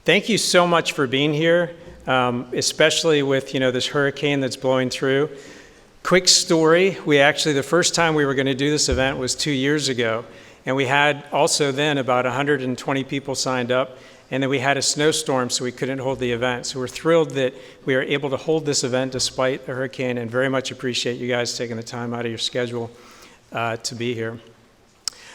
Thank you so much for being here, especially with this hurricane that's blowing through. Quick story, the first time we were going to do this event was 2 years ago, and we had also then about 120 people signed up, and then we had a snowstorm, so we couldn't hold the event. So we're thrilled that we are able to hold this event despite the hurricane, and very much appreciate you guys taking the time out of your schedule to be here.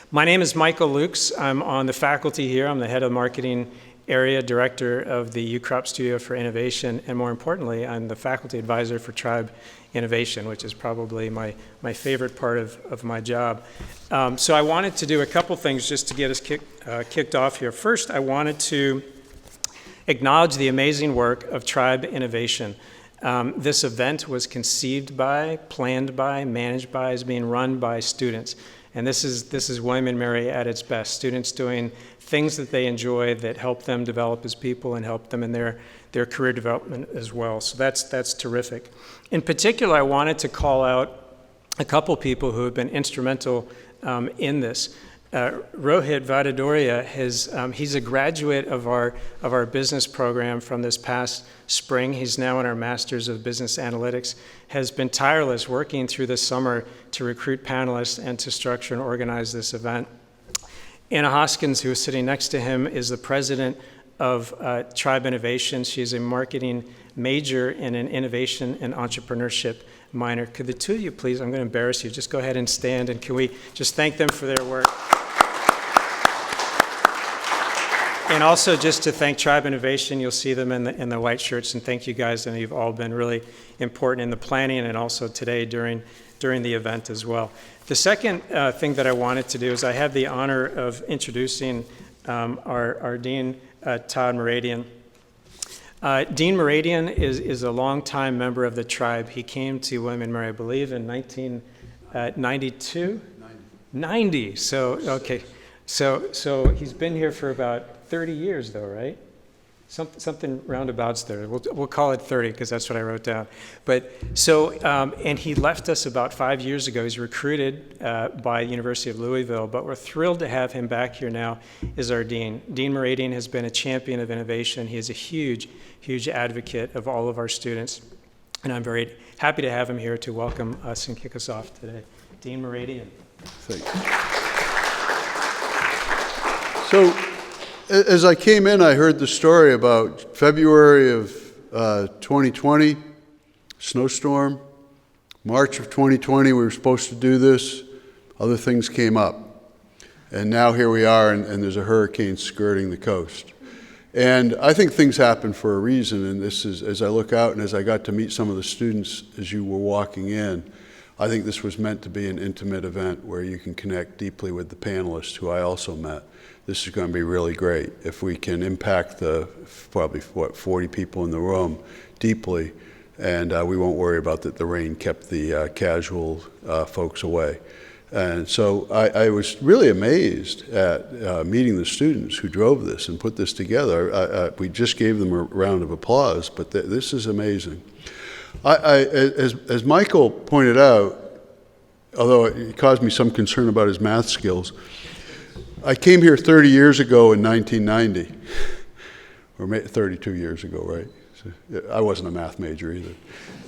My name is Michael Luchs. I'm on the faculty here. I'm the head of marketing area director of the UCrop Studio for Innovation, and more importantly, I'm the faculty advisor for Tribe Innovation, which is probably my favorite part of my job. So I wanted to do a couple things just to get us kicked off here. First, I wanted to acknowledge the amazing work of Tribe Innovation. This event was conceived by, planned by, managed by, is being run by students. And this is William & Mary at its best. Students doing things that they enjoy that help them develop as people and help them in their career development as well. So that's terrific. In particular, I wanted to call out a couple people who have been instrumental in this. Rohit Vadodaria, he's a graduate of our business program from this past spring. He's now in our Masters of Business Analytics, has been tireless working through the summer to recruit panelists and to structure and organize this event. Anna Hoskins, who is sitting next to him, is the president of Tribe Innovation. She's a marketing major and an innovation and entrepreneurship minor. Could the two of you please, I'm going to embarrass you, just go ahead and stand, and can we just thank them for their work? And also just to thank Tribe Innovation, you'll see them in the white shirts, and thank you guys, and you've all been really important in the planning and also today during the event as well. The second thing that I wanted to do is I have the honor of introducing our Dean, Todd Mooradian. Dean Mooradian is a longtime member of the Tribe. He came to William & Mary, I believe, in 1992? 90. So, okay. So he's been here for about 30 years, though, right? Something roundabouts there. We'll call it 30 because that's what I wrote down. But so, and he left us about 5 years ago. He's recruited by the University of Louisville, but we're thrilled to have him back here now as our dean. Dean Mooradian has been a champion of innovation. He is a huge, huge advocate of all of our students, and I'm very happy to have him here to welcome us and kick us off today. Dean Mooradian. Thanks. So, as I came in, I heard the story about February of 2020, snowstorm. March of 2020, we were supposed to do this. Other things came up. And now here we are, and there's a hurricane skirting the coast. And I think things happen for a reason, and this is, as I look out and as I got to meet some of the students as you were walking in, I think this was meant to be an intimate event where you can connect deeply with the panelists who I also met. This is going to be really great. If we can impact the probably, 40 people in the room deeply, and we won't worry about that the rain kept the casual folks away. And so I was really amazed at meeting the students who drove this and put this together. We just gave them a round of applause, but this is amazing. As Michael pointed out, although it caused me some concern about his math skills, I came here 30 years ago in 1990, or 32 years ago, right? So I wasn't a math major either.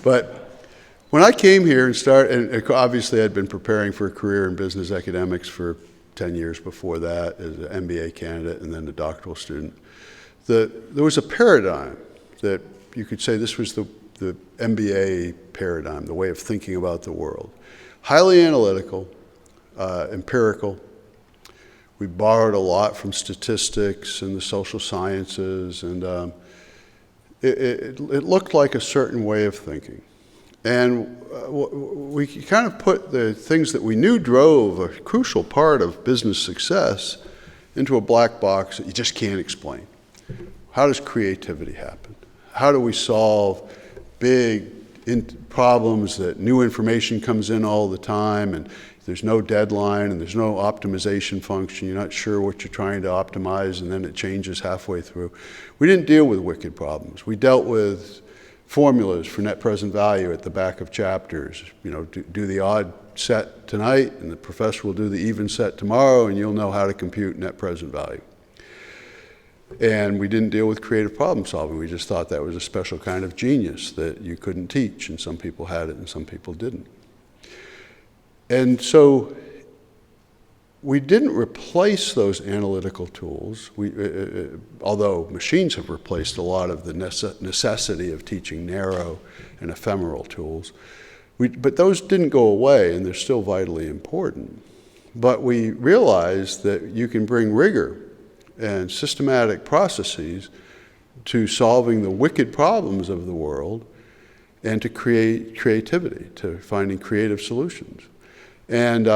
But when I came here and obviously I'd been preparing for a career in business academics for 10 years before that as an MBA candidate and then a doctoral student, there was a paradigm that you could say this was the MBA paradigm, the way of thinking about the world. Highly analytical, empirical. We borrowed a lot from statistics and the social sciences, and it looked like a certain way of thinking. And we kind of put the things that we knew drove a crucial part of business success into a black box that you just can't explain. How does creativity happen? How do we solve big problems that new information comes in all the time, and there's no deadline and there's no optimization function. You're not sure what you're trying to optimize, and then it changes halfway through. We didn't deal with wicked problems. We dealt with formulas for net present value at the back of chapters. You know, do the odd set tonight, and the professor will do the even set tomorrow, and you'll know how to compute net present value. And we didn't deal with creative problem solving. We just thought that was a special kind of genius that you couldn't teach, and some people had it and some people didn't. And so we didn't replace those analytical tools, although machines have replaced a lot of the necessity of teaching narrow and ephemeral tools. But those didn't go away, and they're still vitally important. But we realized that you can bring rigor and systematic processes to solving the wicked problems of the world and to create creativity, to finding creative solutions. And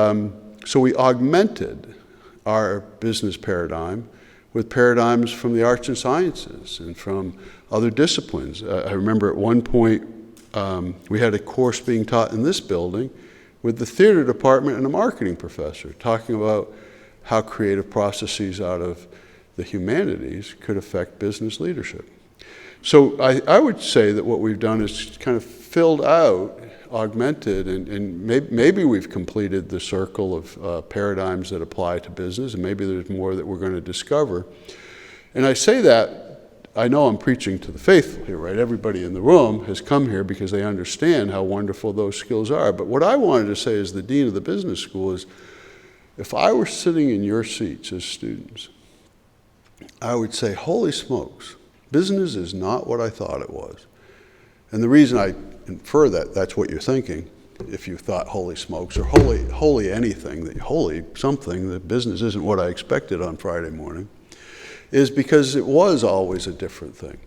so we augmented our business paradigm with paradigms from the arts and sciences and from other disciplines. I remember at one point we had a course being taught in this building with the theater department and a marketing professor talking about how creative processes out of the humanities could affect business leadership. So I would say that what we've done is kind of filled out, augmented, and maybe we've completed the circle of paradigms that apply to business, and maybe there's more that we're going to discover. And I say that, I know I'm preaching to the faithful here, right? Everybody in the room has come here because they understand how wonderful those skills are. But what I wanted to say as the dean of the business school is, if I were sitting in your seats as students, I would say, holy smokes, business is not what I thought it was. And the reason I infer that that's what you're thinking, if you thought holy smokes or holy anything, holy something, that business isn't what I expected on Friday morning, is because it was always a different thing.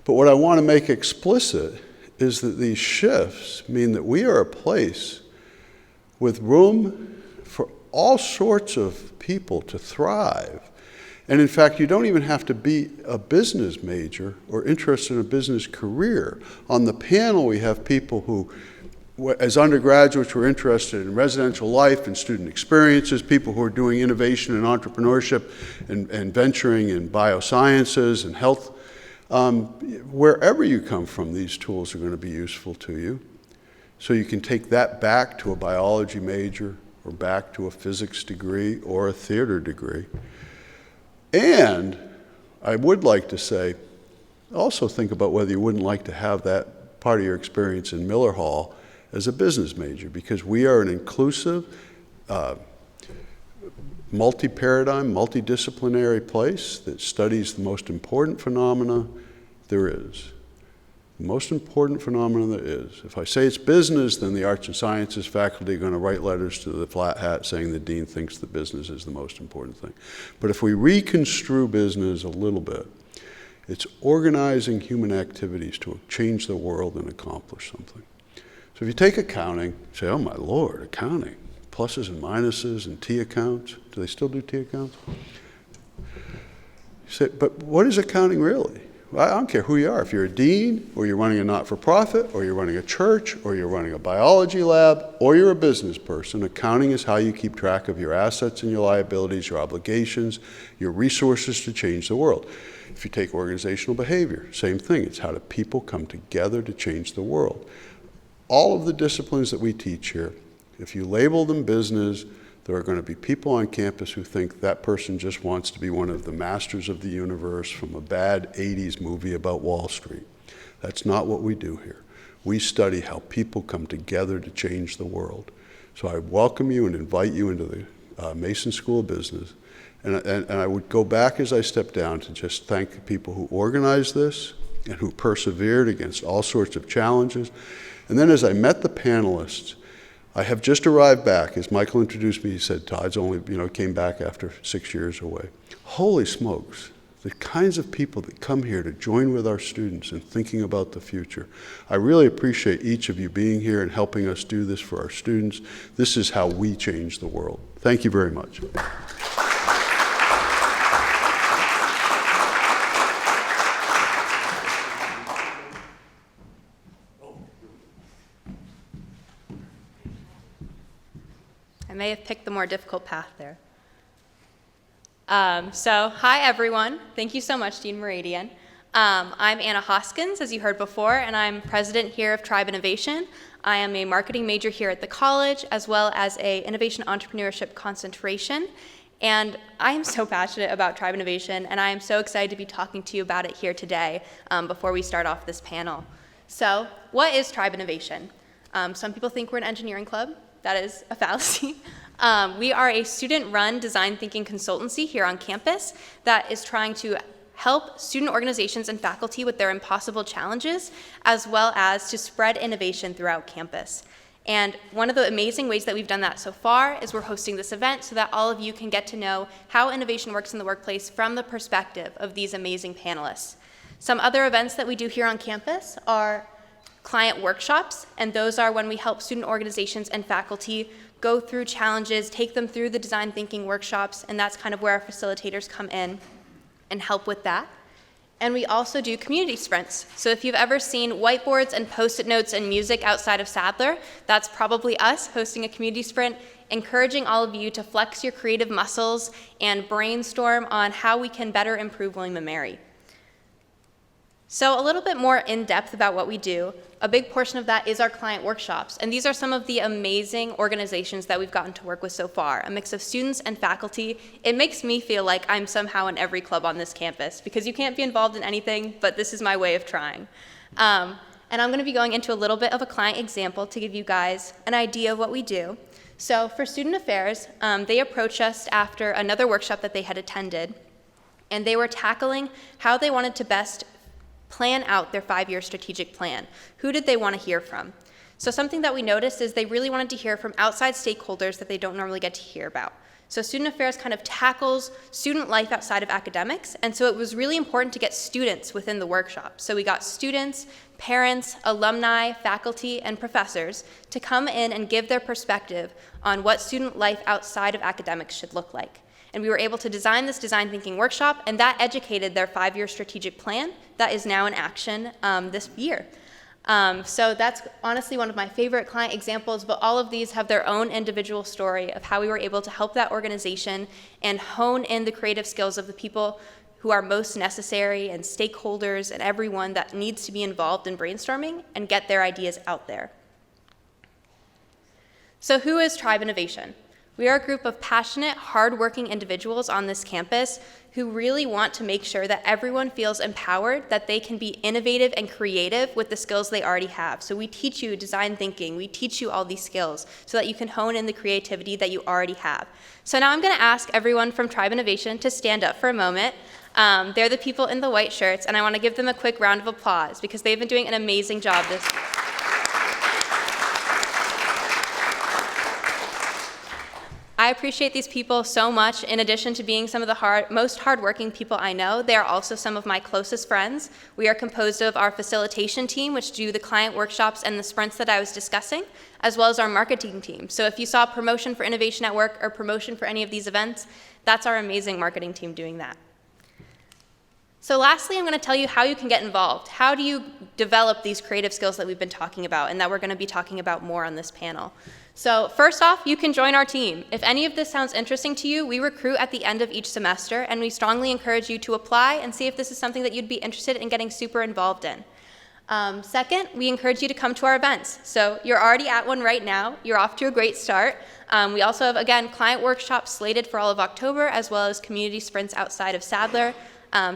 But what I want to make explicit is that these shifts mean that we are a place with room for all sorts of people to thrive. And in fact, you don't even have to be a business major or interested in a business career. On the panel, we have people who, as undergraduates, were interested in residential life and student experiences, people who are doing innovation and entrepreneurship and venturing in biosciences and health. Wherever you come from, these tools are going to be useful to you. So you can take that back to a biology major or back to a physics degree or a theater degree. And I would like to say, also think about whether you wouldn't like to have that part of your experience in Miller Hall as a business major, because we are an inclusive, multi-paradigm, multidisciplinary place that studies the most important phenomena there is. The most important phenomenon there is. If I say it's business, then the arts and sciences faculty are going to write letters to the flat hat saying the dean thinks that business is the most important thing. But if we reconstrue business a little bit, it's organizing human activities to change the world and accomplish something. So if you take accounting, say, oh my Lord, accounting, pluses and minuses and T accounts. Do they still do T accounts? You say, but what is accounting really? Well, I don't care who you are. If you're a dean, or you're running a not-for-profit, or you're running a church, or you're running a biology lab, or you're a business person, accounting is how you keep track of your assets and your liabilities, your obligations, your resources to change the world. If you take organizational behavior, same thing. It's how do people come together to change the world. All of the disciplines that we teach here, if you label them business, there are going to be people on campus who think that person just wants to be one of the masters of the universe from a bad 80s movie about Wall Street. That's not what we do here. We study how people come together to change the world. So I welcome you and invite you into the Mason School of Business. And I would go back as I step down to just thank the people who organized this and who persevered against all sorts of challenges. And then as I met the panelists, I have just arrived back. As Michael introduced me, he said, Todd's only, came back after 6 years away. Holy smokes, the kinds of people that come here to join with our students in thinking about the future. I really appreciate each of you being here and helping us do this for our students. This is how we change the world. Thank you very much. I may have picked the more difficult path there. So, hi everyone. Thank you so much, Dean Mooradian. I'm Anna Hoskins, as you heard before, and I'm president here of Tribe Innovation. I am a marketing major here at the college, as well as a innovation entrepreneurship concentration. And I am so passionate about Tribe Innovation, and I am so excited to be talking to you about it here today before we start off this panel. So, what is Tribe Innovation? Some people think we're an engineering club. That is a fallacy. We are a student-run design thinking consultancy here on campus that is trying to help student organizations and faculty with their impossible challenges, as well as to spread innovation throughout campus. And one of the amazing ways that we've done that so far is we're hosting this event so that all of you can get to know how innovation works in the workplace from the perspective of these amazing panelists. Some other events that we do here on campus are client workshops, and those are when we help student organizations and faculty go through challenges, take them through the design thinking workshops, and that's kind of where our facilitators come in and help with that. And we also do community sprints. So if you've ever seen whiteboards and post-it notes and music outside of Sadler, that's probably us hosting a community sprint, encouraging all of you to flex your creative muscles and brainstorm on how we can better improve William & Mary. So a little bit more in depth about what we do. A big portion of that is our client workshops. And these are some of the amazing organizations that we've gotten to work with so far, a mix of students and faculty. It makes me feel like I'm somehow in every club on this campus because you can't be involved in anything, but this is my way of trying. And I'm going to be going into a little bit of a client example to give you guys an idea of what we do. So for student affairs, they approached us after another workshop that they had attended, and they were tackling how they wanted to best plan out their 5-year strategic plan. Who did they want to hear from? So something that we noticed is they really wanted to hear from outside stakeholders that they don't normally get to hear about. So student affairs kind of tackles student life outside of academics, and so it was really important to get students within the workshop. So we got students, parents, alumni, faculty, and professors to come in and give their perspective on what student life outside of academics should look like. And we were able to design this design thinking workshop, and that educated their 5-year strategic plan that is now in action this year. So that's honestly one of my favorite client examples, but all of these have their own individual story of how we were able to help that organization and hone in the creative skills of the people who are most necessary and stakeholders and everyone that needs to be involved in brainstorming and get their ideas out there. So who is Tribe Innovation? We are a group of passionate, hardworking individuals on this campus who really want to make sure that everyone feels empowered, that they can be innovative and creative with the skills they already have. So we teach you design thinking, we teach you all these skills so that you can hone in the creativity that you already have. So now I'm going to ask everyone from Tribe Innovation to stand up for a moment. They're the people in the white shirts, and I want to give them a quick round of applause because they've been doing an amazing job this year. I appreciate these people so much. In addition to being some of the most hardworking people I know, they are also some of my closest friends. We are composed of our facilitation team, which do the client workshops and the sprints that I was discussing, as well as our marketing team. So if you saw promotion for innovation at work or promotion for any of these events, that's our amazing marketing team doing that. So lastly, I'm going to tell you how you can get involved. How do you develop these creative skills that we've been talking about and that we're going to be talking about more on this panel? So first off, you can join our team. If any of this sounds interesting to you, we recruit at the end of each semester, and we strongly encourage you to apply and see if this is something that you'd be interested in getting super involved in. Second, we encourage you to come to our events. So you're already at one right now. You're off to a great start. We also have, again, client workshops slated for all of October, as well as community sprints outside of Sadler.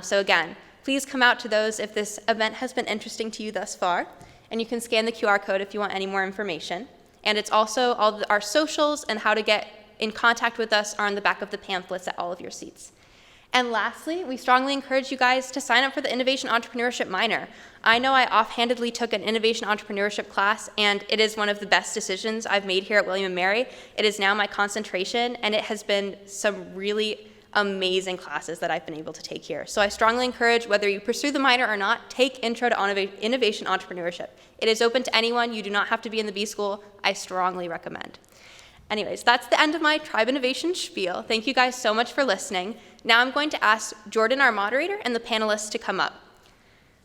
So again, please come out to those if this event has been interesting to you thus far. And you can scan the QR code if you want any more information. And it's also all our socials and how to get in contact with us are on the back of the pamphlets at all of your seats. And lastly, we strongly encourage you guys to sign up for the Innovation Entrepreneurship minor. I know I offhandedly took an Innovation Entrepreneurship class, and it is one of the best decisions I've made here at William & Mary. It is now my concentration, and it has been some really amazing classes that I've been able to take here. So I strongly encourage, whether you pursue the minor or not, take Intro to Innovation Entrepreneurship. It is open to anyone. You do not have to be in the B School. I strongly recommend. Anyways, that's the end of my Tribe Innovation spiel. Thank you guys so much for listening. Now I'm going to ask Jordan, our moderator, and the panelists to come up.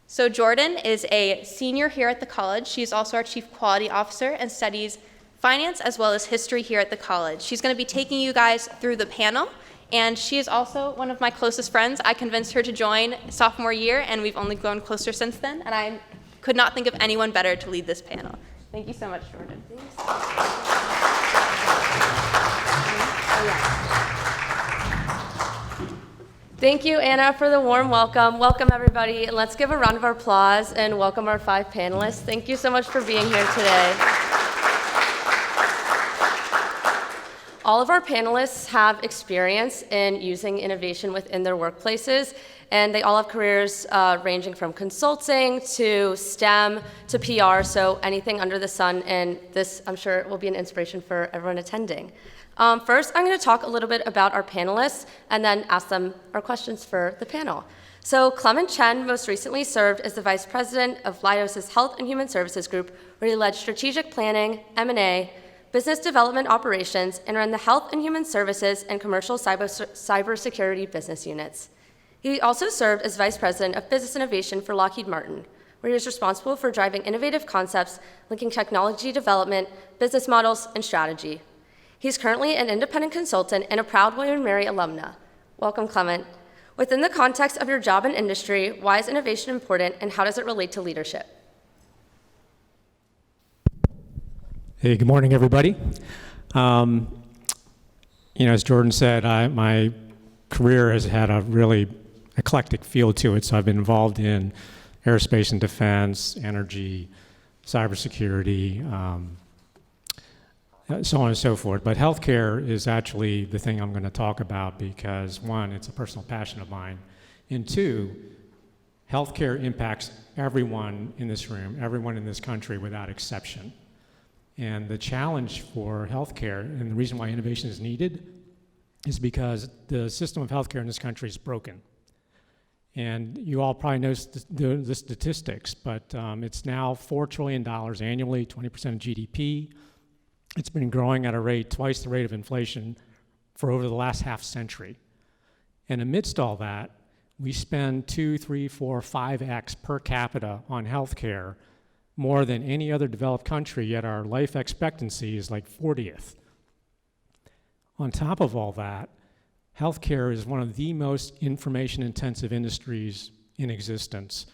So Jordan is a senior here at the college. She's also our Chief Quality Officer and studies finance as well as history here at the college. She's going to be taking you guys through the panel. And she is also one of my closest friends. I convinced her to join sophomore year, and we've only grown closer since then, and I could not think of anyone better to lead this panel. Thank you so much, Jordan. Thank you, Anna, for the warm welcome. Welcome, everybody, and let's give a round of applause and welcome our 5 panelists. Thank you so much for being here today. All of our panelists have experience in using innovation within their workplaces, and they all have careers ranging from consulting to STEM to PR, so anything under the sun, and this, I'm sure, will be an inspiration for everyone attending. First, I'm going to talk a little bit about our panelists and then ask them our questions for the panel. So Clement Chen most recently served as the Vice President of Leidos' Health and Human Services Group, where he led strategic planning, M&A, business development operations, and ran the Health and Human Services and Commercial Cybersecurity business units. He also served as Vice President of Business Innovation for Lockheed Martin, where he was responsible for driving innovative concepts, linking technology development, business models, and strategy. He's currently an independent consultant and a proud William & Mary alumna. Welcome, Clement. Within the context of your job and industry, why is innovation important and how does it relate to leadership? Hey, good morning, everybody. As Jordan said, my career has had a really eclectic feel to it. So I've been involved in aerospace and defense, energy, cybersecurity, so on and so forth. But healthcare is actually the thing I'm going to talk about because, one, it's a personal passion of mine, and two, healthcare impacts everyone in this room, everyone in this country without exception. And the challenge for healthcare, and the reason why innovation is needed, is because the system of healthcare in this country is broken. And you all probably know the statistics, but it's now $4 trillion annually, 20% of GDP. It's been growing at a rate twice the rate of inflation for over the last half century. And amidst all that, we spend 2, 3, 4, 5x per capita on healthcare, more than any other developed country, yet our life expectancy is like 40th. On top of all that, healthcare is one of the most information-intensive industries in existence,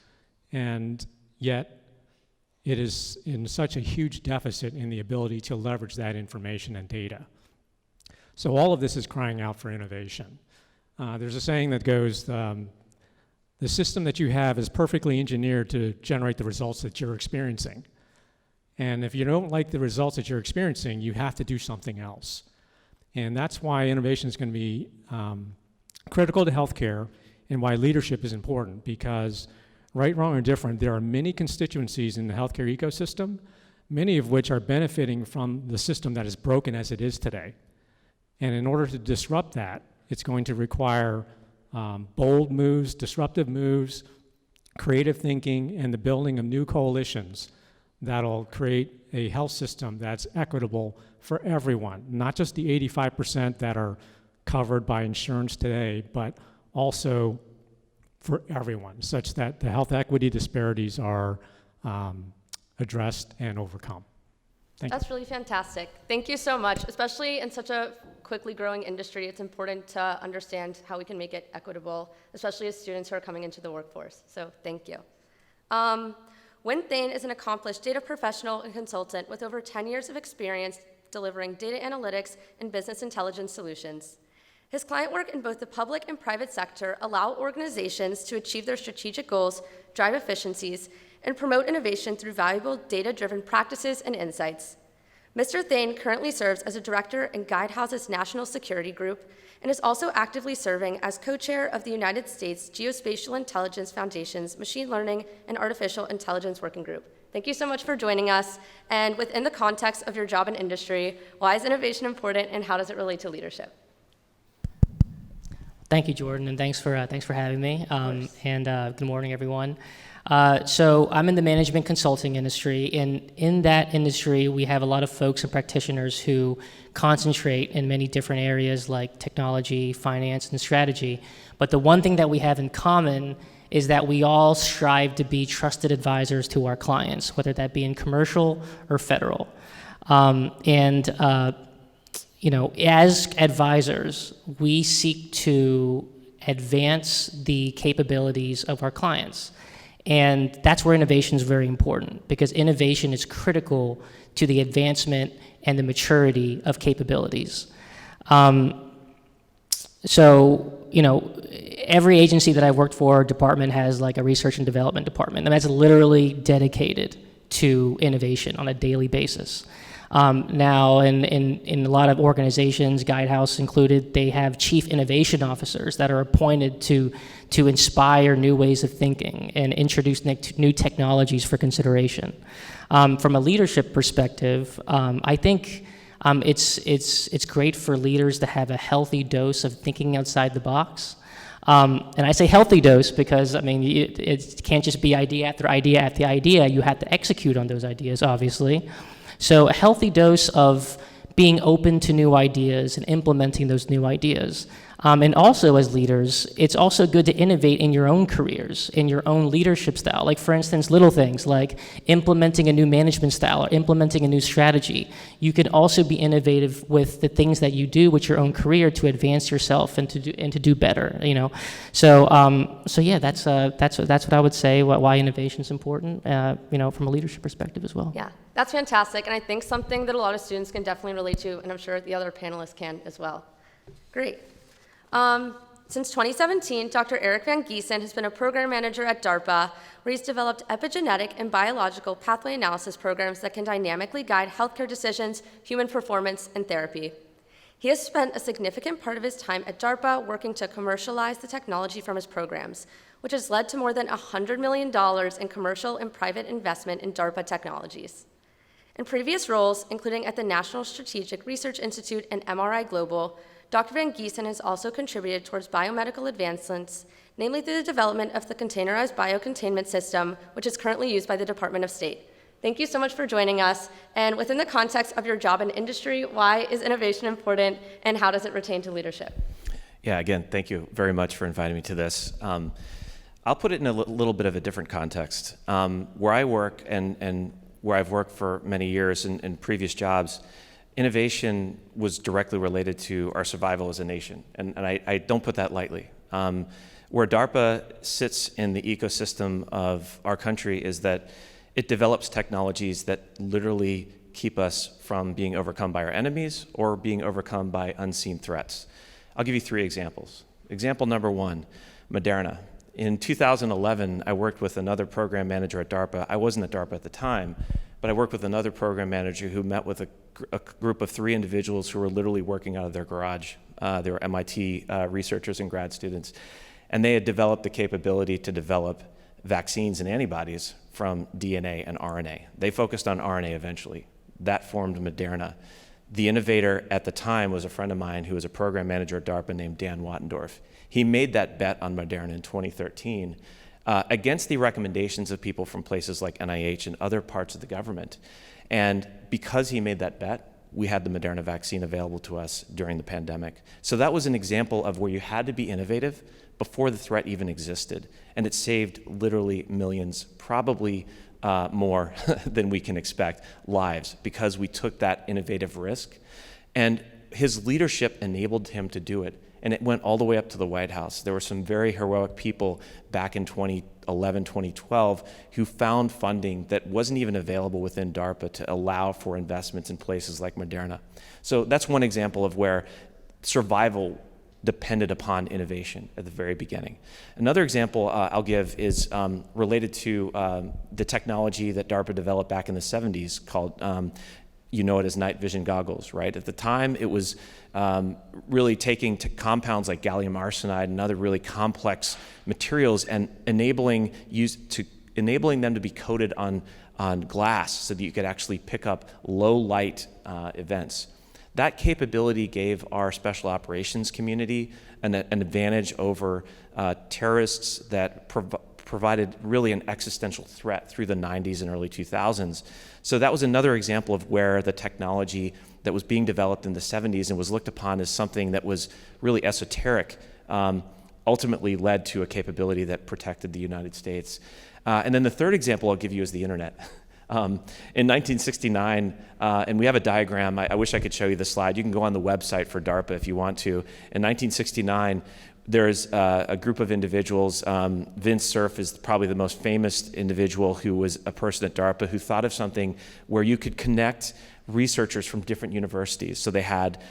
and yet it is in such a huge deficit in the ability to leverage that information and data. So all of this is crying out for innovation. There's a saying that goes, the system that you have is perfectly engineered to generate the results that you're experiencing. And if you don't like the results that you're experiencing, you have to do something else. And that's why innovation is going to be critical to healthcare and why leadership is important, because right, wrong, or different, there are many constituencies in the healthcare ecosystem, many of which are benefiting from the system that is broken as it is today. And in order to disrupt that, it's going to require bold moves, disruptive moves, creative thinking, and the building of new coalitions that'll create a health system that's equitable for everyone, not just the 85% that are covered by insurance today, but also for everyone, such that the health equity disparities are addressed and overcome. Thank you. That's really fantastic. Thank you so much. Especially in such a quickly growing industry, it's important to understand how we can make it equitable, especially as students who are coming into the workforce. So thank you. Wynn Thane is an accomplished data professional and consultant with over 10 years of experience delivering data analytics and business intelligence solutions. His client work in both the public and private sector allow organizations to achieve their strategic goals, drive efficiencies, and promote innovation through valuable data-driven practices and insights. Mr. Thane currently serves as a director in Guidehouse's National Security Group and is also actively serving as co-chair of the United States Geospatial Intelligence Foundation's Machine Learning and Artificial Intelligence Working Group. Thank you so much for joining us. And within the context of your job and industry, why is innovation important and how does it relate to leadership? Thank you, Jordan, and thanks for having me. Good morning, everyone. So I'm in the management consulting industry, and in that industry, we have a lot of folks and practitioners who concentrate in many different areas like technology, finance, and strategy. But the one thing that we have in common is that we all strive to be trusted advisors to our clients, whether that be in commercial or federal. As advisors, we seek to advance the capabilities of our clients. And that's where innovation is very important, because innovation is critical to the advancement and the maturity of capabilities. every agency that I've worked for, department has like a research and development department, and that's literally dedicated to innovation on a daily basis. Now, in a lot of organizations, Guidehouse included, they have chief innovation officers that are appointed to inspire new ways of thinking and introduce new technologies for consideration. From a leadership perspective, I think it's great for leaders to have a healthy dose of thinking outside the box. And I say healthy dose because, I mean, it can't just be idea after idea after idea. You have to execute on those ideas, obviously. So a healthy dose of being open to new ideas and implementing those new ideas. And also as leaders, it's also good to innovate in your own careers, in your own leadership style. Like for instance, little things like implementing a new management style or implementing a new strategy. You can also be innovative with the things that you do with your own career to advance yourself and to do better. You know, so yeah, that's what I would say. Why innovation is important. You know, from a leadership perspective as well. Yeah, that's fantastic, and I think something that a lot of students can definitely relate to, and I'm sure the other panelists can as well. Great. Since 2017, Dr. Eric Van Gieson has been a program manager at DARPA, where he's developed epigenetic and biological pathway analysis programs that can dynamically guide healthcare decisions, human performance, and therapy. He has spent a significant part of his time at DARPA working to commercialize the technology from his programs, which has led to more than $100 million in commercial and private investment in DARPA technologies. In previous roles, including at the National Strategic Research Institute and MRI Global, Dr. Van Gieson has also contributed towards biomedical advancements, namely through the development of the containerized biocontainment system, which is currently used by the Department of State. Thank you so much for joining us. And within the context of your job and industry, why is innovation important and how does it retain to leadership? Yeah, again, thank you very much for inviting me to this. I'll put it in a little bit of a different context. Where I work and where I've worked for many years in previous jobs, innovation was directly related to our survival as a nation, and I don't put that lightly. Where DARPA sits in the ecosystem of our country is that it develops technologies that literally keep us from being overcome by our enemies or being overcome by unseen threats. I'll give you 3 examples. Example number 1, Moderna. In 2011, I worked with another program manager at DARPA. I wasn't at DARPA at the time, but I worked with another program manager who met with a group of 3 individuals who were literally working out of their garage. They were MIT researchers and grad students. And they had developed the capability to develop vaccines and antibodies from DNA and RNA. They focused on RNA eventually. That formed Moderna. The innovator at the time was a friend of mine who was a program manager at DARPA named Dan Wattendorf. He made that bet on Moderna in 2013 against the recommendations of people from places like NIH and other parts of the government. And because he made that bet, we had the Moderna vaccine available to us during the pandemic. So that was an example of where you had to be innovative before the threat even existed. And it saved literally millions, probably more than we can expect, lives, because we took that innovative risk. And his leadership enabled him to do it. And it went all the way up to the White House. There were some very heroic people back in 2011, 2012, who found funding that wasn't even available within DARPA to allow for investments in places like Moderna. So that's one example of where survival depended upon innovation at the very beginning. Another example I'll give is related to the technology that DARPA developed back in the 70s called you know it as night vision goggles, right? At the time, it was really taking compounds like gallium arsenide and other really complex materials and enabling them to be coated on glass so that you could actually pick up low light events. That capability gave our special operations community an advantage over terrorists that provided really an existential threat through the 90s and early 2000s. So that was another example of where the technology that was being developed in the 70s and was looked upon as something that was really esoteric ultimately led to a capability that protected the United States. And then the third example I'll give you is the internet. In 1969, and we have a diagram, I wish I could show you the slide. You can go on the website for DARPA if you want to. In 1969, there's a group of individuals. Vince Cerf is probably the most famous individual, who was a person at DARPA who thought of something where you could connect researchers from different universities. So they had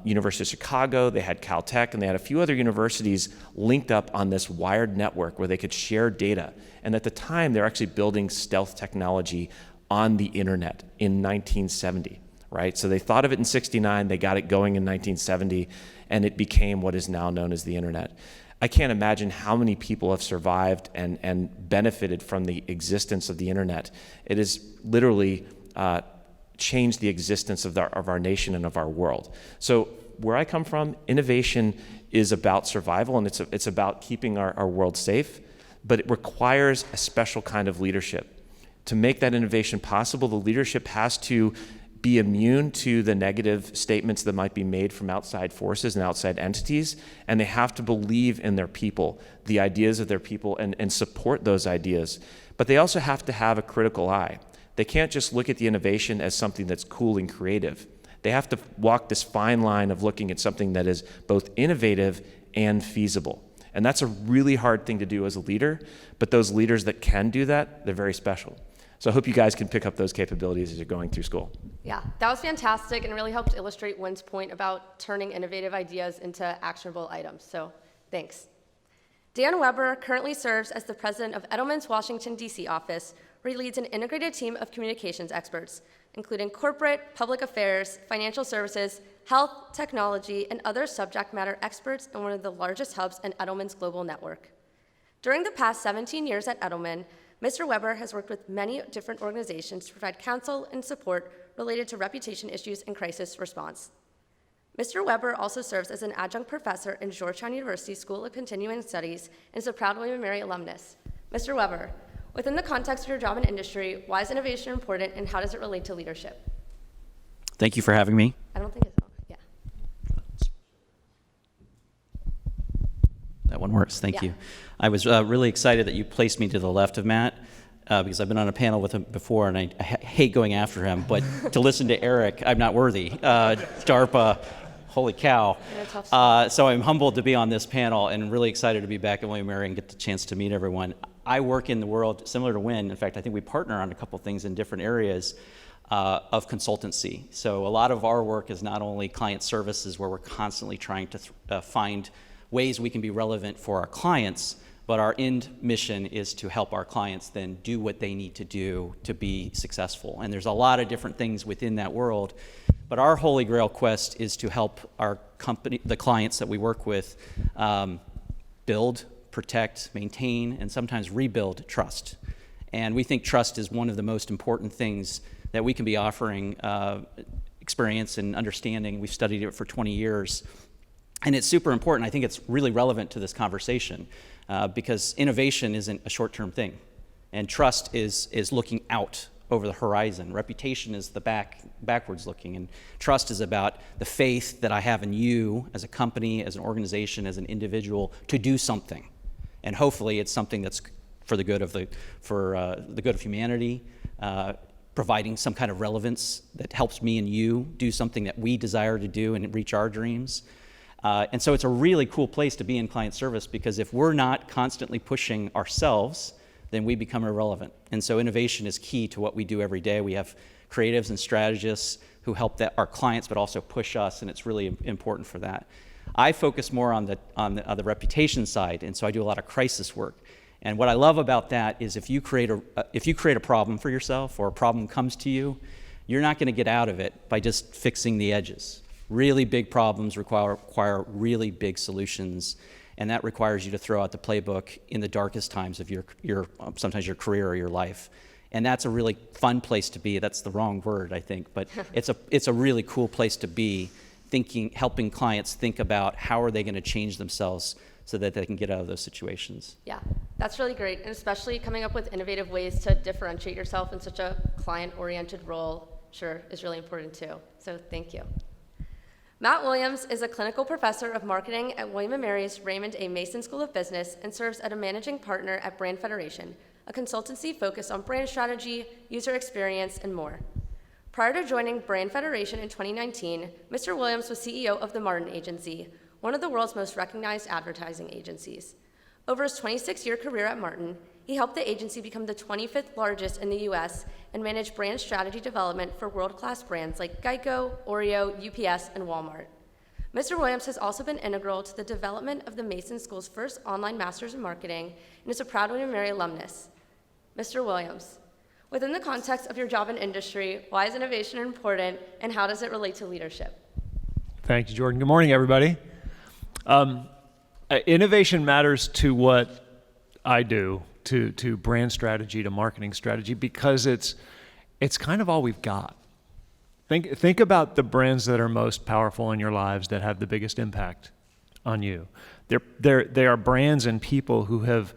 University of Chicago, they had Caltech, and they had a few other universities linked up on this wired network where they could share data. And at the time, they were actually building stealth technology on the internet in 1970, right? So they thought of it in 69, they got it going in 1970, and it became what is now known as the internet. I can't imagine how many people have survived and benefited from the existence of the internet. It has literally changed the existence of our nation and of our world. So where I come from, innovation is about survival, and it's about keeping our world safe, but it requires a special kind of leadership. To make that innovation possible, the leadership has to be immune to the negative statements that might be made from outside forces and outside entities, and they have to believe in their people, the ideas of their people, and support those ideas. But they also have to have a critical eye. They can't just look at the innovation as something that's cool and creative. They have to walk this fine line of looking at something that is both innovative and feasible. And that's a really hard thing to do as a leader, but those leaders that can do that, they're very special. So I hope you guys can pick up those capabilities as you're going through school. Yeah, that was fantastic and really helped illustrate Wynn's point about turning innovative ideas into actionable items. So thanks. Dan Weber currently serves as the president of Edelman's Washington, D.C. office, where he leads an integrated team of communications experts, including corporate, public affairs, financial services, health, technology, and other subject matter experts in one of the largest hubs in Edelman's global network. During the past 17 years at Edelman, Mr. Weber has worked with many different organizations to provide counsel and support related to reputation issues and crisis response. Mr. Weber also serves as an adjunct professor in Georgetown University School of Continuing Studies and is a proud William & Mary alumnus. Mr. Weber, within the context of your job and industry, why is innovation important and how does it relate to leadership? Thank you for having me. I don't think it's on. Yeah. That one works. Thank Yeah. you. I was really excited that you placed me to the left of Matt because I've been on a panel with him before and I hate going after him, but to listen to Eric, I'm not worthy. DARPA, holy cow. So I'm humbled to be on this panel and really excited to be back at William & Mary and get the chance to meet everyone. I work in the world similar to Wynn. In fact, I think we partner on a couple things in different areas of consultancy. So a lot of our work is not only client services where we're constantly trying to find ways we can be relevant for our clients, but our end mission is to help our clients then do what they need to do to be successful. And there's a lot of different things within that world, but our holy grail quest is to help our company, the clients that we work with, build, protect, maintain, and sometimes rebuild trust. And we think trust is one of the most important things that we can be offering experience and understanding. We've studied it for 20 years. And it's super important. I think it's really relevant to this conversation because innovation isn't a short-term thing. And trust is looking out over the horizon. Reputation is the backwards looking. And trust is about the faith that I have in you as a company, as an organization, as an individual to do something. And hopefully it's something that's for the good of the good of humanity, providing some kind of relevance that helps me and you do something that we desire to do and reach our dreams. And so it's a really cool place to be in client service because if we're not constantly pushing ourselves, then we become irrelevant. And so innovation is key to what we do every day. We have creatives and strategists who help our clients, but also push us, and it's really important for that. I focus more on the reputation side, and so I do a lot of crisis work. And what I love about that is if you create a problem for yourself or a problem comes to you, you're not going to get out of it by just fixing the edges. Really big problems require really big solutions, and that requires you to throw out the playbook in the darkest times of your sometimes your career or your life. And that's a really fun place to be. That's the wrong word, I think, but it's a really cool place to be, helping clients think about how are they going to change themselves so that they can get out of those situations. Yeah, that's really great, and especially coming up with innovative ways to differentiate yourself in such a client-oriented role, sure, is really important too. So thank you. Matt Williams is a clinical professor of marketing at William & Mary's Raymond A. Mason School of Business and serves as a managing partner at Brand Federation, a consultancy focused on brand strategy, user experience, and more. Prior to joining Brand Federation in 2019, Mr. Williams was CEO of the Martin Agency, one of the world's most recognized advertising agencies. Over his 26-year career at Martin, he helped the agency become the 25th largest in the US and manage brand strategy development for world-class brands like Geico, Oreo, UPS, and Walmart. Mr. Williams has also been integral to the development of the Mason School's first online Masters in Marketing and is a proud William & Mary alumnus. Mr. Williams, within the context of your job and industry, why is innovation important and how does it relate to leadership? Thank you, Jordan. Good morning, everybody. Innovation matters to what I do, to brand strategy, to marketing strategy, because it's kind of all we've got. Think about the brands that are most powerful in your lives, that have the biggest impact on you. They are brands and people who have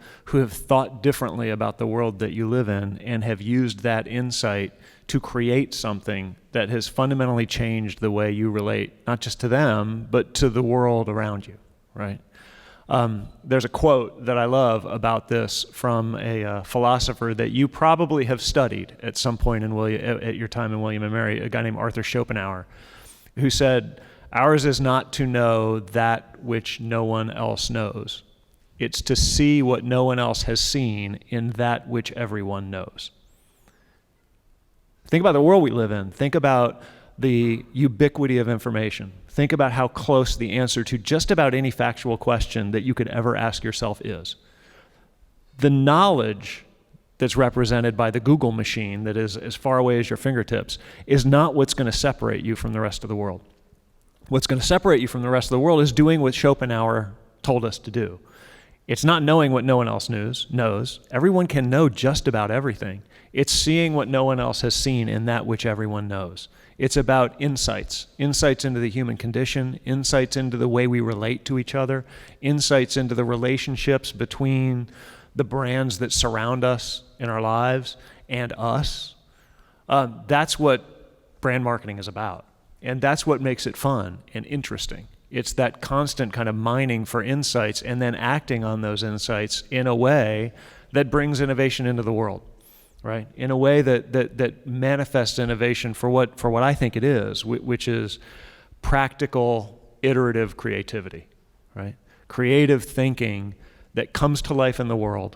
thought differently about the world that you live in and have used that insight to create something that has fundamentally changed the way you relate, not just to them, but to the world around you, right? There's a quote that I love about this from a philosopher that you probably have studied at some point at your time in William & Mary, a guy named Arthur Schopenhauer, who said, "Ours is not to know that which no one else knows. It's to see what no one else has seen in that which everyone knows." Think about the world we live in. Think about the ubiquity of information. Think about how close the answer to just about any factual question that you could ever ask yourself is. The knowledge that's represented by the Google machine that is as far away as your fingertips is not what's going to separate you from the rest of the world. What's going to separate you from the rest of the world is doing what Schopenhauer told us to do. It's not knowing what no one else knows. Everyone can know just about everything. It's seeing what no one else has seen in that which everyone knows. It's about insights into the human condition, insights into the way we relate to each other, insights into the relationships between the brands that surround us in our lives and us. That's what brand marketing is about. And that's what makes it fun and interesting. It's that constant kind of mining for insights and then acting on those insights in a way that brings innovation into the world, right? In a way that manifests innovation for what I think it is, which is practical, iterative creativity, right? Creative thinking that comes to life in the world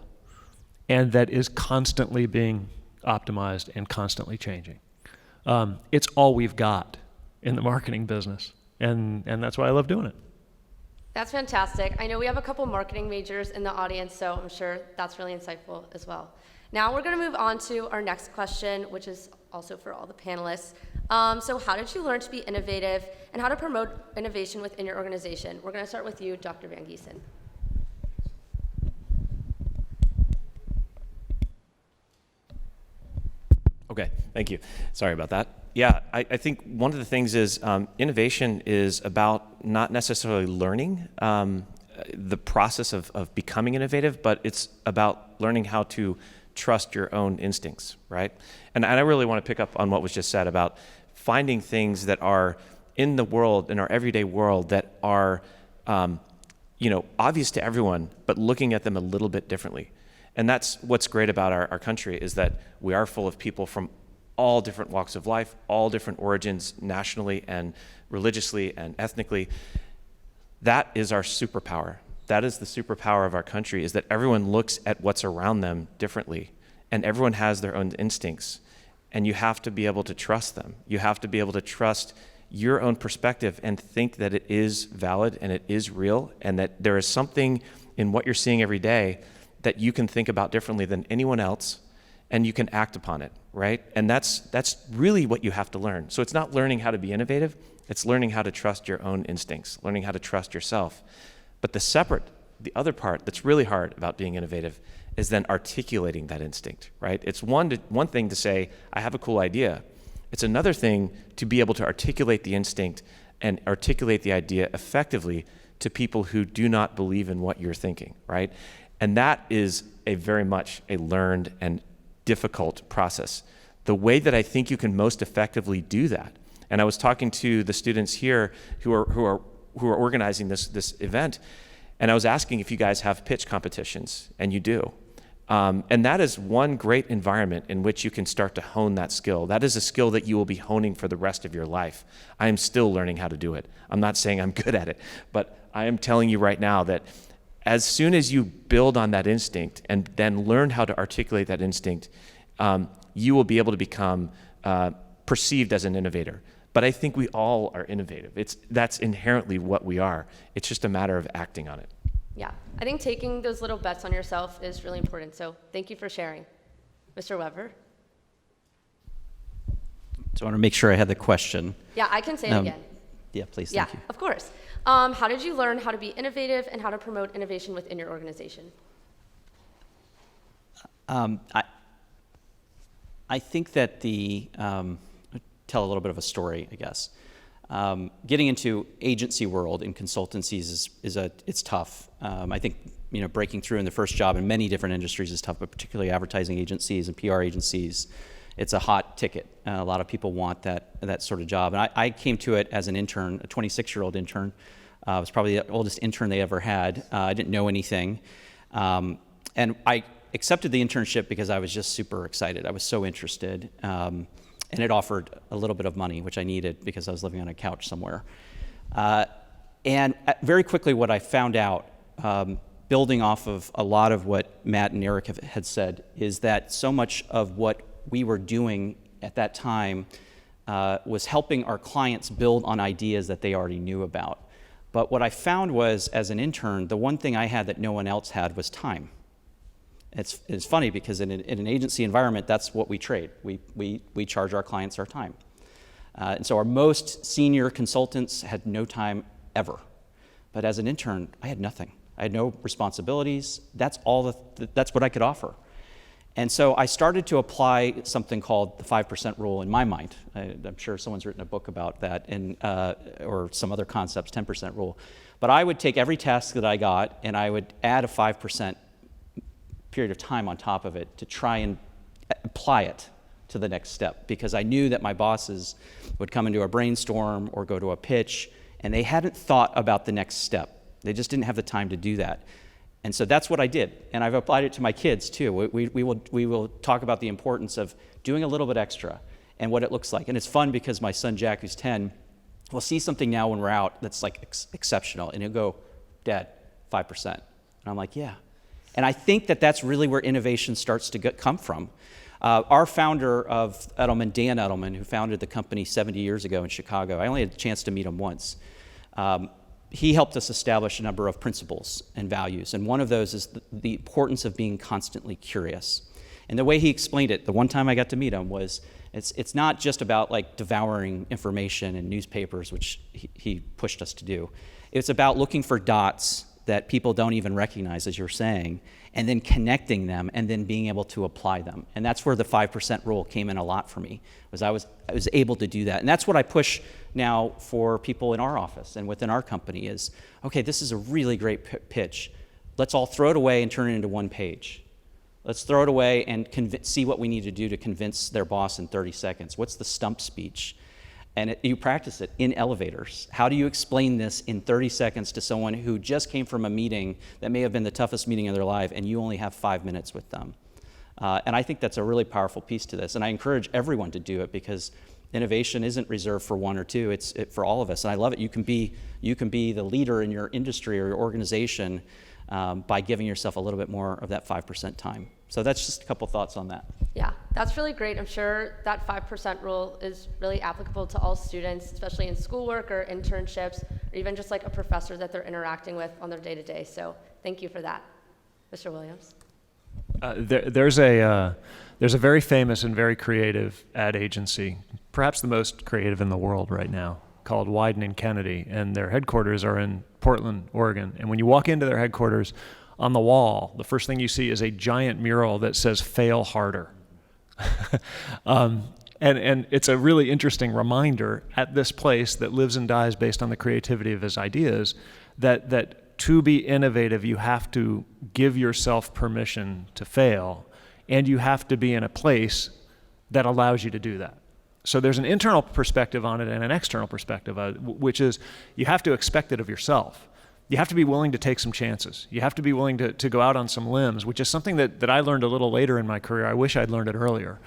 and that is constantly being optimized and constantly changing. It's all we've got in the marketing business. And that's why I love doing it. That's fantastic. I know we have a couple marketing majors in the audience, so I'm sure that's really insightful as well. Now we're going to move on to our next question, which is also for all the panelists. So how did you learn to be innovative and how to promote innovation within your organization? We're going to start with you, Dr. Van Gieson. Okay, thank you. Sorry about that. Yeah, I think one of the things is innovation is about not necessarily learning the process of becoming innovative, but it's about learning how to trust your own instincts, right? And I really want to pick up on what was just said about finding things that are in the world, in our everyday world, that are obvious to everyone, but looking at them a little bit differently. And that's what's great about our country, is that we are full of people from all different walks of life, all different origins, nationally and religiously and ethnically. That is our superpower. That is the superpower of our country, is that everyone looks at what's around them differently, and everyone has their own instincts, and you have to be able to trust them. You have to be able to trust your own perspective and think that it is valid and it is real, and that there is something in what you're seeing every day that you can think about differently than anyone else, and you can act upon it, right? And that's really what you have to learn. So it's not learning how to be innovative, it's learning how to trust your own instincts, learning how to trust yourself. But the other part that's really hard about being innovative is then articulating that instinct, right? It's one thing to say, I have a cool idea. It's another thing to be able to articulate the instinct and articulate the idea effectively to people who do not believe in what you're thinking, right? And that is very much a learned and difficult process. The way that I think you can most effectively do that, and I was talking to the students here who are organizing this event, and I was asking if you guys have pitch competitions, and you do. And that is one great environment in which you can start to hone that skill. That is a skill that you will be honing for the rest of your life. I am still learning how to do it. I'm not saying I'm good at it, but I am telling you right now that as soon as you build on that instinct and then learn how to articulate that instinct, you will be able to become perceived as an innovator. But I think we all are innovative. That's inherently what we are. It's just a matter of acting on it. Yeah, I think taking those little bets on yourself is really important. So thank you for sharing. Mr. Weber? So I want to make sure I had the question. Yeah, I can say it again. Yeah, please, Yeah, thank you. of course. How did you learn how to be innovative and how to promote innovation within your organization? I think that tell a little bit of a story, I guess. Getting into agency world in consultancies it's tough. I think breaking through in the first job in many different industries is tough, but particularly advertising agencies and PR agencies, it's a hot ticket. A lot of people want that sort of job. And I came to it as an intern, a 26-year-old intern. I was probably the oldest intern they ever had. I didn't know anything. And I accepted the internship because I was just super excited. I was so interested. And it offered a little bit of money, which I needed because I was living on a couch somewhere. And very quickly what I found out, building off of a lot of what Matt and Eric had said, is that so much of what we were doing at that time was helping our clients build on ideas that they already knew about. But what I found was, as an intern, the one thing I had that no one else had was time. It's funny because in an agency environment, that's what we trade. We charge our clients our time. And so our most senior consultants had no time ever. But as an intern, I had nothing. I had no responsibilities. That's that's what I could offer. And so I started to apply something called the 5% rule in my mind. I'm sure someone's written a book about that, or some other concepts, 10% rule. But I would take every task that I got and I would add a 5% period of time on top of it to try and apply it to the next step, because I knew that my bosses would come into a brainstorm or go to a pitch and they hadn't thought about the next step. They just didn't have the time to do that. And so that's what I did, and I've applied it to my kids too. We will talk about the importance of doing a little bit extra and what it looks like. And it's fun because my son Jack, who's 10, will see something now when we're out that's like exceptional, and he'll go, "Dad, 5%." And I'm like, "Yeah." And I think that that's really where innovation starts to come from. Our founder of Edelman, Dan Edelman, who founded the company 70 years ago in Chicago, I only had a chance to meet him once. He helped us establish a number of principles and values, and one of those is the importance of being constantly curious. And the way he explained it, the one time I got to meet him, was it's not just about like devouring information and newspapers, which he pushed us to do. It's about looking for dots that people don't even recognize, as you're saying, and then connecting them and then being able to apply them. And that's where the 5% rule came in a lot for me, was I was able to do that. And that's what I push now for people in our office and within our company is, okay, this is a really great pitch. Let's all throw it away and turn it into one page. Let's throw it away and see what we need to do to convince their boss in 30 seconds. What's the stump speech? And you practice it in elevators. How do you explain this in 30 seconds to someone who just came from a meeting that may have been the toughest meeting of their life, and you only have 5 minutes with them? And I think that's a really powerful piece to this. And I encourage everyone to do it, because innovation isn't reserved for one or two. It's for all of us. And I love it. You can be the leader in your industry or your organization by giving yourself a little bit more of that 5% time. So that's just a couple thoughts on that. Yeah, that's really great. I'm sure that 5% rule is really applicable to all students, especially in schoolwork or internships, or even just like a professor that they're interacting with on their day-to-day. So thank you for that. Mr. Williams? There's a very famous and very creative ad agency, perhaps the most creative in the world right now, called Wieden & Kennedy, and their headquarters are in Portland, Oregon. And when you walk into their headquarters, on the wall, the first thing you see is a giant mural that says "Fail Harder." And it's a really interesting reminder at this place that lives and dies based on the creativity of his ideas, that to be innovative, you have to give yourself permission to fail, and you have to be in a place that allows you to do that. So there's an internal perspective on it and an external perspective, which is you have to expect it of yourself. you have to be willing to take some chances. You have to be willing to go out on some limbs, which is something that I learned a little later in my career. I wish I'd learned it earlier.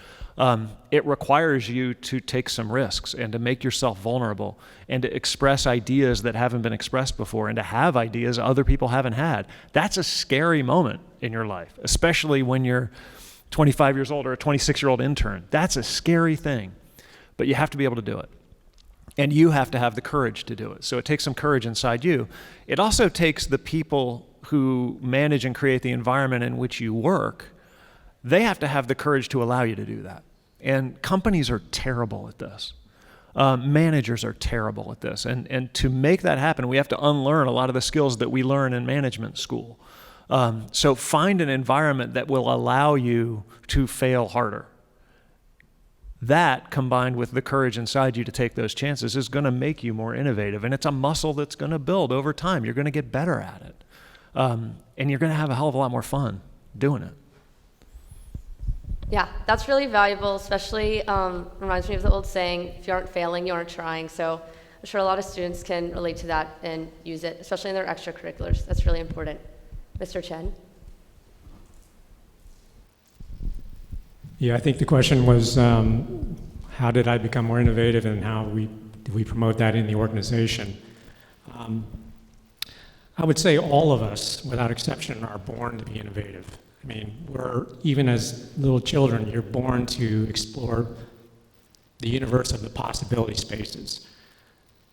It requires you to take some risks and to make yourself vulnerable and to express ideas that haven't been expressed before and to have ideas other people haven't had. That's a scary moment in your life, especially when you're 25 years old or a 26-year-old intern. That's a scary thing, but you have to be able to do it. And you have to have the courage to do it. So it takes some courage inside you. It also takes the people who manage and create the environment in which you work. They have to have the courage to allow you to do that. And companies are terrible at this. Managers are terrible at this. And to make that happen, we have to unlearn a lot of the skills that we learn in management school. So find an environment that will allow you to fail harder. That, combined with the courage inside you to take those chances, is going to make you more innovative. And it's a muscle that's going to build over time. You're going to get better at it. And you're going to have a hell of a lot more fun doing it. Yeah, that's really valuable, especially reminds me of the old saying, if you aren't failing, you aren't trying. So I'm sure a lot of students can relate to that and use it, especially in their extracurriculars. That's really important. Mr. Chen? Yeah, I think the question was, how did I become more innovative and how do we promote that in the organization? I would say all of us, without exception, are born to be innovative. I mean, even as little children, you're born to explore the universe of the possibility spaces.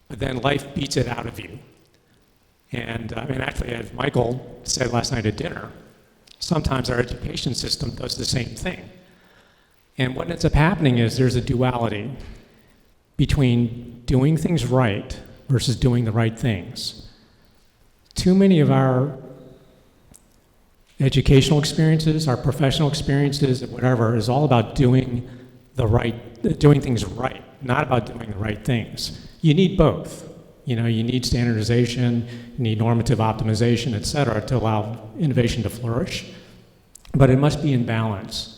But then life beats it out of you. And actually, as Michael said last night at dinner, sometimes our education system does the same thing. And what ends up happening is there's a duality between doing things right versus doing the right things. Too many of our educational experiences, our professional experiences, whatever, is all about doing things right, not about doing the right things. You need both. You need standardization, you need normative optimization, et cetera, to allow innovation to flourish. But it must be in balance.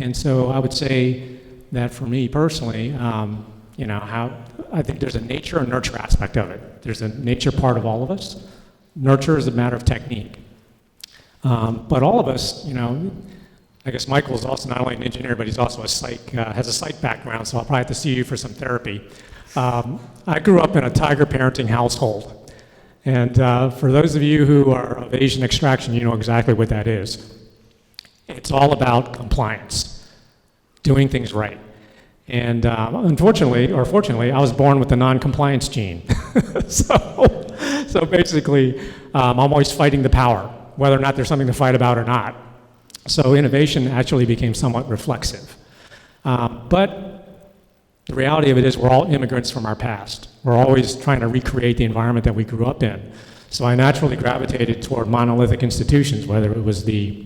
And so I would say that for me personally, how I think there's a nature and nurture aspect of it. There's a nature part of all of us. Nurture is a matter of technique. But all of us, I guess Michael is also not only an engineer, but he's also has a psych background, so I'll probably have to see you for some therapy. I grew up in a tiger parenting household. And for those of you who are of Asian extraction, you know exactly what that is. It's all about compliance, doing things right. And unfortunately, or fortunately, I was born with the non-compliance gene. So basically, I'm always fighting the power, whether or not there's something to fight about or not. So innovation actually became somewhat reflexive. But the reality of it is we're all immigrants from our past. We're always trying to recreate the environment that we grew up in. So I naturally gravitated toward monolithic institutions, whether it was the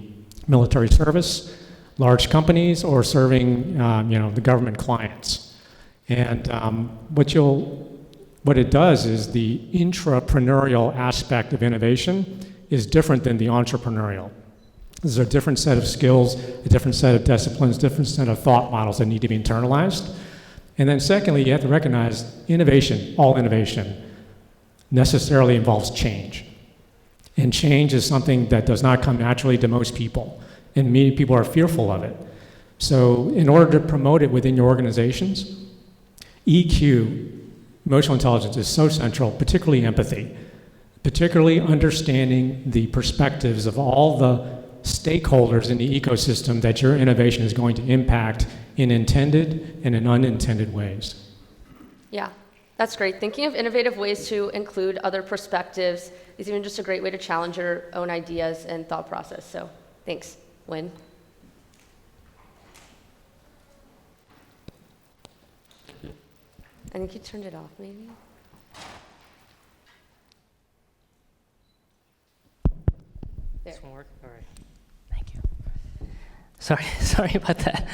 military service, large companies, or serving the government clients. And what it does is the intrapreneurial aspect of innovation is different than the entrepreneurial. There's a different set of skills, a different set of disciplines, different set of thought models that need to be internalized. And then secondly, you have to recognize all innovation necessarily involves change. And change is something that does not come naturally to most people, and many people are fearful of it. So in order to promote it within your organizations, EQ, emotional intelligence, is so central, particularly empathy, particularly understanding the perspectives of all the stakeholders in the ecosystem that your innovation is going to impact in intended and in unintended ways. Yeah, that's great. Thinking of innovative ways to include other perspectives is even just a great way to challenge your own ideas and thought process. So thanks. Wynn? I think you turned it off, maybe? There. This one work? All right. Thank you. Sorry about that.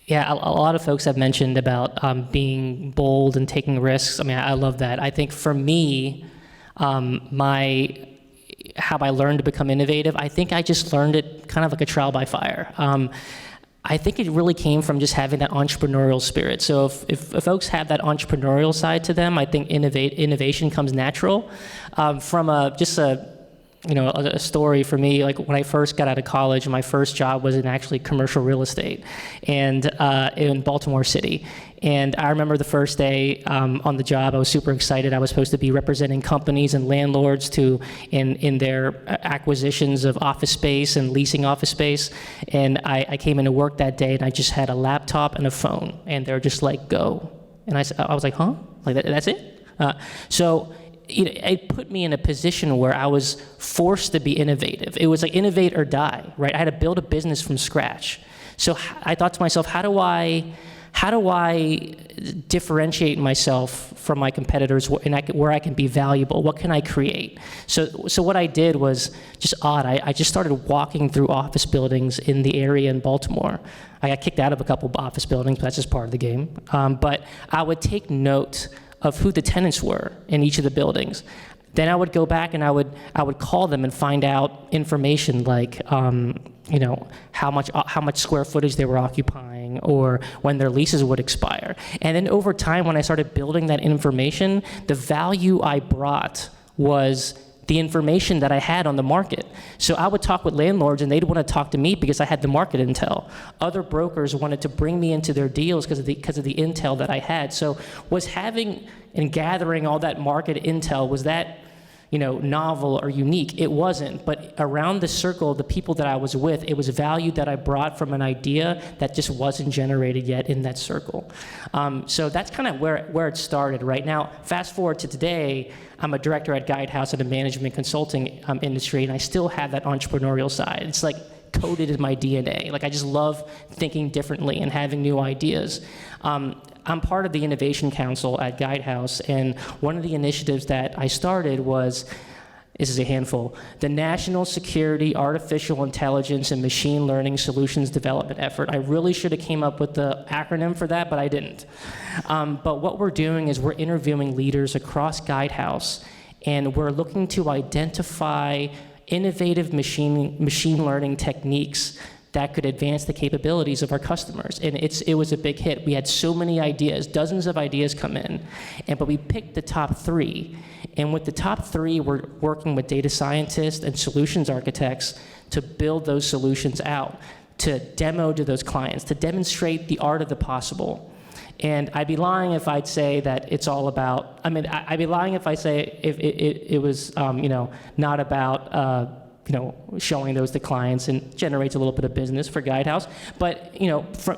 Yeah, a lot of folks have mentioned about being bold and taking risks. I mean, I love that. I think for me, how I learned to become innovative, I think I just learned it kind of like a trial by fire. I think it really came from just having that entrepreneurial spirit. So if folks have that entrepreneurial side to them, I think innovation comes natural. From a story for me, like when I first got out of college, my first job was in actually commercial real estate, and in Baltimore City. And I remember the first day on the job, I was super excited. I was supposed to be representing companies and landlords in their acquisitions of office space and leasing office space. And I came into work that day, and I just had a laptop and a phone, and they're just like, go. And I was like, huh? Like that's it? So it put me in a position where I was forced to be innovative. It was like innovate or die, right? I had to build a business from scratch. So I thought to myself, how do I differentiate myself from my competitors where I can be valuable? What can I create? So what I did was just odd. I just started walking through office buildings in the area in Baltimore. I got kicked out of a couple of office buildings, but that's just part of the game. But I would take note of who the tenants were in each of the buildings. Then I would go back and I would call them and find out information like how much square footage they were occupying or when their leases would expire. And then over time, when I started building that information, the value I brought was the information that I had on the market. So I would talk with landlords and they'd want to talk to me because I had the market intel. Other brokers wanted to bring me into their deals because of the intel that I had. So was having and gathering all that market intel, was that novel or unique? It wasn't, but around the circle, the people that I was with, it was value that I brought from an idea that just wasn't generated yet in that circle. So that's kind of where it started. Right now, fast forward to today, I'm a director at Guidehouse in the management consulting industry, and I still have that entrepreneurial side. It's like coded in my DNA. Like I just love thinking differently and having new ideas. I'm part of the Innovation Council at Guidehouse, and one of the initiatives that I started was, this is a handful, the National Security Artificial Intelligence and Machine Learning Solutions Development Effort. I really should have came up with the acronym for that, but I didn't. But what we're doing is we're interviewing leaders across Guidehouse, and we're looking to identify innovative machine learning techniques that could advance the capabilities of our customers. And it was a big hit. We had so many ideas, dozens of ideas come in, but we picked the top 3. And with the top 3, we're working with data scientists and solutions architects to build those solutions out, to demo to those clients, to demonstrate the art of the possible. And I'd be lying if I'd say that it's all about, I'd be lying if I say it was, not about, showing those to clients and generates a little bit of business for Guidehouse. But,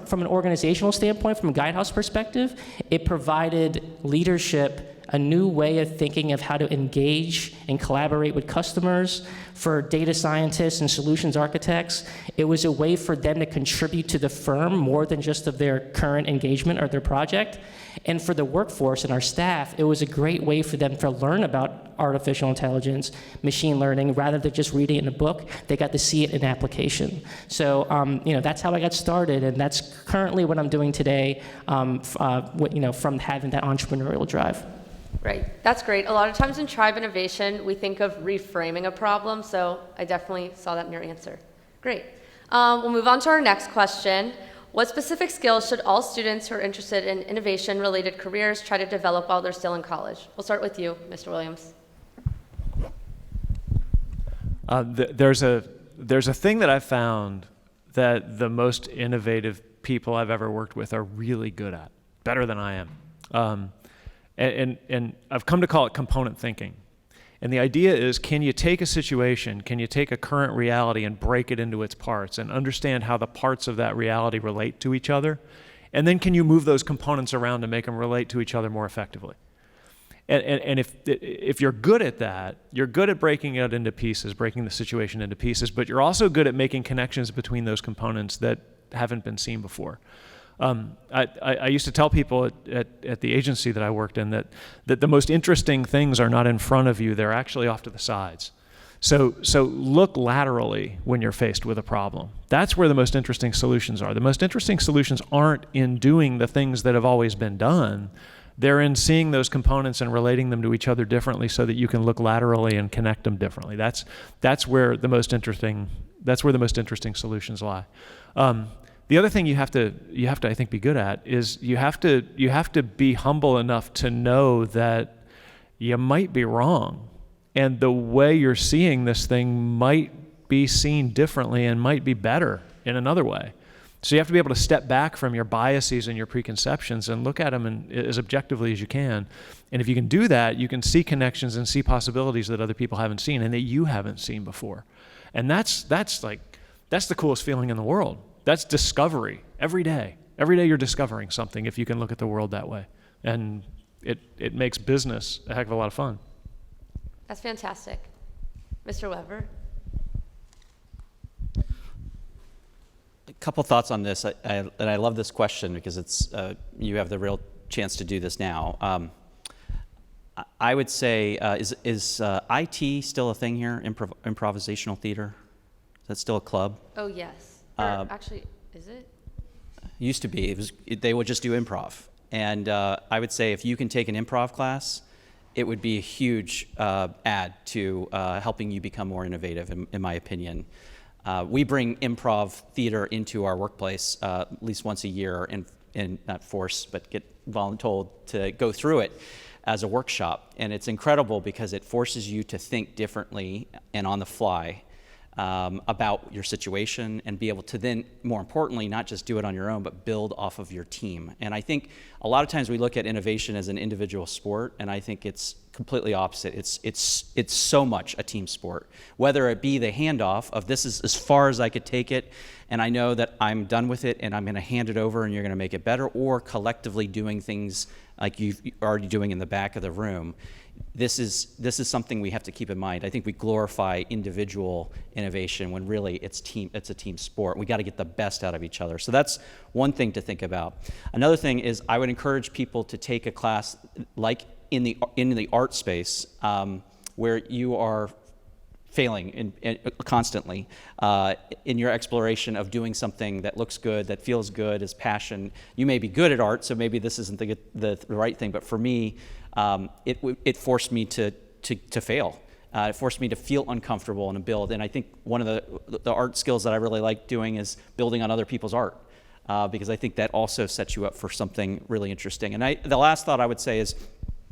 from an organizational standpoint, from a Guidehouse perspective, it provided leadership a new way of thinking of how to engage and collaborate with customers. For data scientists and solutions architects, it was a way for them to contribute to the firm more than just of their current engagement or their project. And for the workforce and our staff, it was a great way for them to learn about artificial intelligence, machine learning, rather than just reading it in a book. They got to see it in application. So, that's how I got started, and that's currently what I'm doing today, from having that entrepreneurial drive. Right, that's great. A lot of times in Tribe Innovation, we think of reframing a problem, so I definitely saw that in your answer. Great. We'll move on to our next question. What specific skills should all students who are interested in innovation-related careers try to develop while they're still in college? We'll start with you, Mr. Williams. There's a thing that I've found that the most innovative people I've ever worked with are really good at, better than I am. And I've come to call it component thinking. And the idea is, can you take a situation, can you take a current reality and break it into its parts and understand how the parts of that reality relate to each other? And then can you move those components around to make them relate to each other more effectively? And if you're good at that, you're good at breaking it into pieces, breaking the situation into pieces, but you're also good at making connections between those components that haven't been seen before. I used to tell people at the agency that I worked in that the most interesting things are not in front of you, they're actually off to the sides. So look laterally when you're faced with a problem. That's where the most interesting solutions are. The most interesting solutions aren't in doing the things that have always been done. They're in seeing those components and relating them to each other differently so that you can look laterally and connect them differently. That's where the most interesting solutions lie. The other thing you have to I think be good at is you have to be humble enough to know that you might be wrong, and the way you're seeing this thing might be seen differently and might be better in another way. So you have to be able to step back from your biases and your preconceptions and look at them as objectively as you can. And if you can do that, you can see connections and see possibilities that other people haven't seen and that you haven't seen before. And that's the coolest feeling in the world. That's discovery every day. Every day you're discovering something if you can look at the world that way. And it makes business a heck of a lot of fun. That's fantastic. Mr. Weber? A couple thoughts on this, and I love this question because it's you have the real chance to do this now. I would say, is IT still a thing here? Improvisational theater? Is that still a club? Oh, yes. Or actually, is it? Used to be. They would just do improv, and I would say if you can take an improv class, it would be a huge add to helping you become more innovative, in my opinion. We bring improv theater into our workplace at least once a year, and not force, but get voluntold to go through it as a workshop. And it's incredible because it forces you to think differently and on the fly about your situation, and be able to then, more importantly, not just do it on your own, but build off of your team. And I think a lot of times we look at innovation as an individual sport, and I think it's completely opposite. It's so much a team sport, whether it be the handoff of this is as far as I could take it, and I know that I'm done with it, and I'm going to hand it over, and you're going to make it better, or collectively doing things like you're already doing in the back of the room. This is something we have to keep in mind. I think we glorify individual innovation when really it's a team sport. We got to get the best out of each other. So that's one thing to think about. Another thing is I would encourage people to take a class like in the art space where you are failing constantly in your exploration of doing something that looks good, that feels good, is passion. You may be good at art, so maybe this isn't the right thing, but for me, it forced me to fail. It forced me to feel uncomfortable and to build. And I think one of the art skills that I really like doing is building on other people's art, because I think that also sets you up for something really interesting. And the last thought I would say is,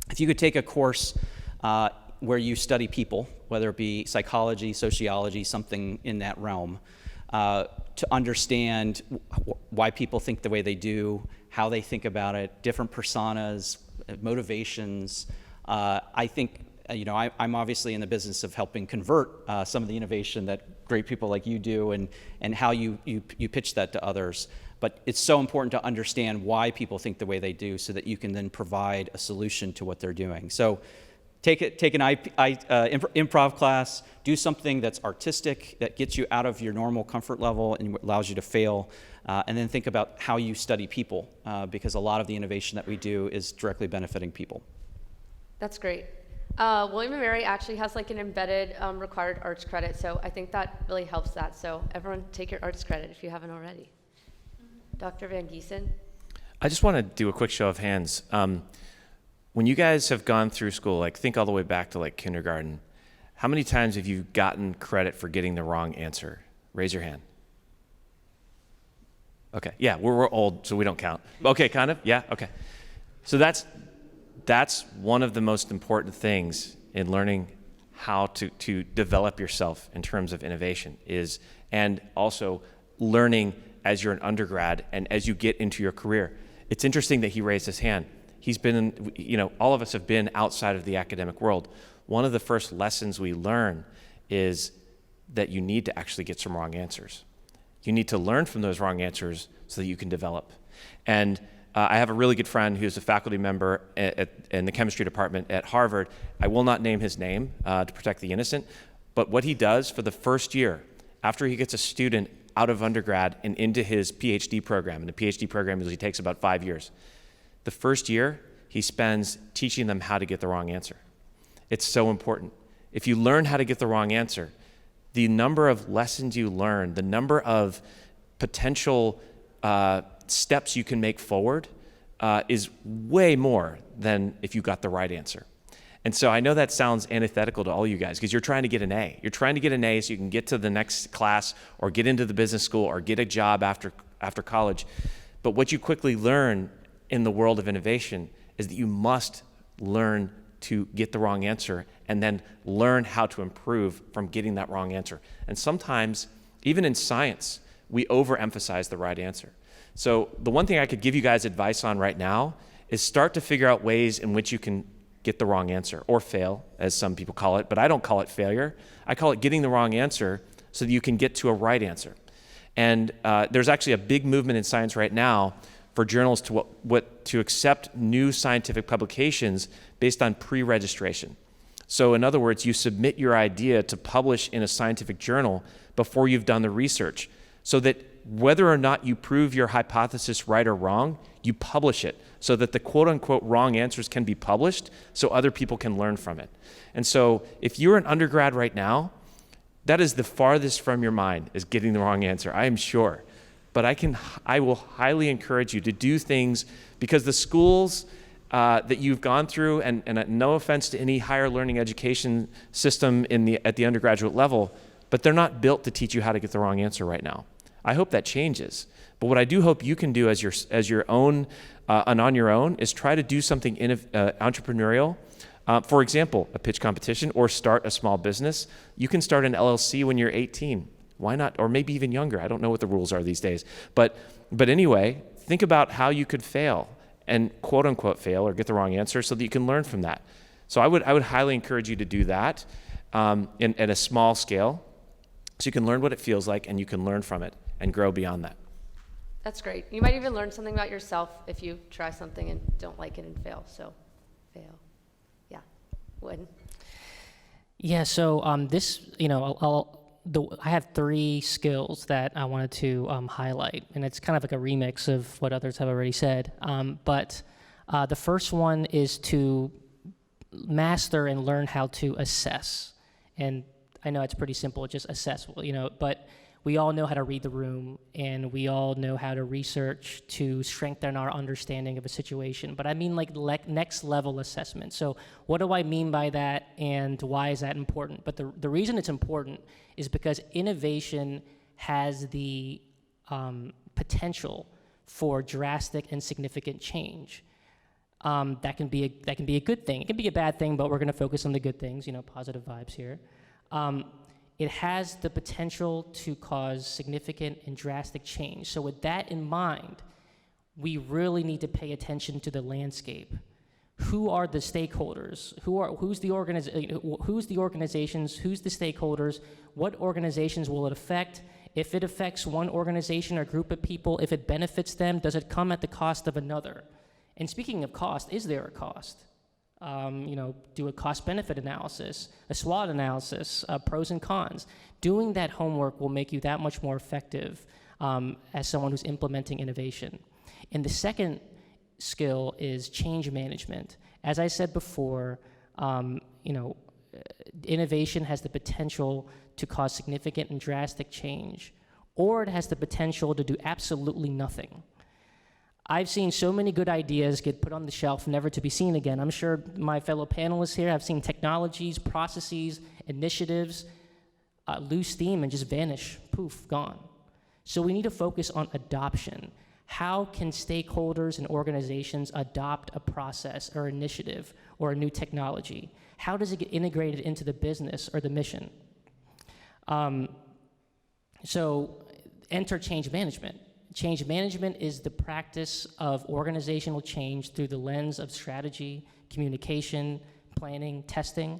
if you could take a course where you study people, whether it be psychology, sociology, something in that realm, to understand why people think the way they do, how they think about it, different personas, motivations. I think, I'm obviously in the business of helping convert some of the innovation that great people like you do, and how you pitch that to others. But it's so important to understand why people think the way they do, so that you can then provide a solution to what they're doing. So take an improv class, do something that's artistic, that gets you out of your normal comfort level and allows you to fail, and then think about how you study people, because a lot of the innovation that we do is directly benefiting people. That's great. William & Mary actually has like an embedded required arts credit, so I think that really helps that. So everyone take your arts credit if you haven't already. Dr. Van Gieson? I just want to do a quick show of hands. When you guys have gone through school, like think all the way back to like kindergarten, how many times have you gotten credit for getting the wrong answer? Raise your hand. Okay, yeah, we're old, so we don't count. Okay, kind of, yeah, okay. So that's one of the most important things in learning how to develop yourself in terms of innovation and also learning as you're an undergrad and as you get into your career. It's interesting that he raised his hand. He's been, all of us have been outside of the academic world. One of the first lessons we learn is that you need to actually get some wrong answers. You need to learn from those wrong answers so that you can develop. And I have a really good friend who's a faculty member in the chemistry department at Harvard. I will not name his name to protect the innocent, but what he does for the first year, after he gets a student out of undergrad and into his PhD program, and the PhD program usually takes about 5 years, the first year he spends teaching them how to get the wrong answer. It's so important. If you learn how to get the wrong answer, the number of lessons you learn, the number of potential steps you can make forward is way more than if you got the right answer. And so I know that sounds antithetical to all you guys because you're trying to get an A. You're trying to get an A so you can get to the next class or get into the business school or get a job after after college. But what you quickly learn in the world of innovation is that you must learn to get the wrong answer and then learn how to improve from getting that wrong answer. And sometimes, even in science, we overemphasize the right answer. So the one thing I could give you guys advice on right now is start to figure out ways in which you can get the wrong answer, or fail, as some people call it, but I don't call it failure. I call it getting the wrong answer so that you can get to a right answer. And there's actually a big movement in science right now for journals to accept new scientific publications based on pre-registration. So in other words, you submit your idea to publish in a scientific journal before you've done the research, so that whether or not you prove your hypothesis right or wrong, you publish it so that the quote-unquote wrong answers can be published so other people can learn from it. And so if you're an undergrad right now, that is the farthest from your mind, is getting the wrong answer, I am sure. But I will highly encourage you to do things, because the schools that you've gone through, and no offense to any higher learning education system at the undergraduate level, but they're not built to teach you how to get the wrong answer right now. I hope that changes. But what I do hope you can do as your own and on your own is try to do something entrepreneurial. For example, a pitch competition, or start a small business. You can start an LLC when you're 18. Why not? Or maybe even younger. I don't know what the rules are these days. But anyway, think about how you could fail and quote unquote fail or get the wrong answer so that you can learn from that. So I would highly encourage you to do that at a small scale, so you can learn what it feels like and you can learn from it and grow beyond that. That's great. You might even learn something about yourself if you try something and don't like it and fail. So fail. Yeah. Wynn. Yeah, so this, I have 3 skills that I wanted to highlight, and it's kind of like a remix of what others have already said. But the first one is to master and learn how to assess. And I know it's pretty simple, just assess, but we all know how to read the room, and we all know how to research to strengthen our understanding of a situation. But I mean like next level assessment. So what do I mean by that, and why is that important? But the reason it's important is because innovation has the potential for drastic and significant change. That can be a good thing. It can be a bad thing, but we're going to focus on the good things, positive vibes here. It has the potential to cause significant and drastic change. So with that in mind, we really need to pay attention to the landscape. Who are the stakeholders? Who's the organizations? Who's the stakeholders? What organizations will it affect? If it affects one organization or group of people, if it benefits them, does it come at the cost of another? And speaking of cost, is there a cost? Do a cost-benefit analysis, a SWOT analysis, pros and cons. Doing that homework will make you that much more effective as someone who's implementing innovation. And the second skill is change management. As I said before, innovation has the potential to cause significant and drastic change, or it has the potential to do absolutely nothing. I've seen so many good ideas get put on the shelf, never to be seen again. I'm sure my fellow panelists here have seen technologies, processes, initiatives lose steam and just vanish, poof, gone. So we need to focus on adoption. How can stakeholders and organizations adopt a process or initiative or a new technology? How does it get integrated into the business or the mission? So enter change management. Change management is the practice of organizational change through the lens of strategy, communication, planning, testing.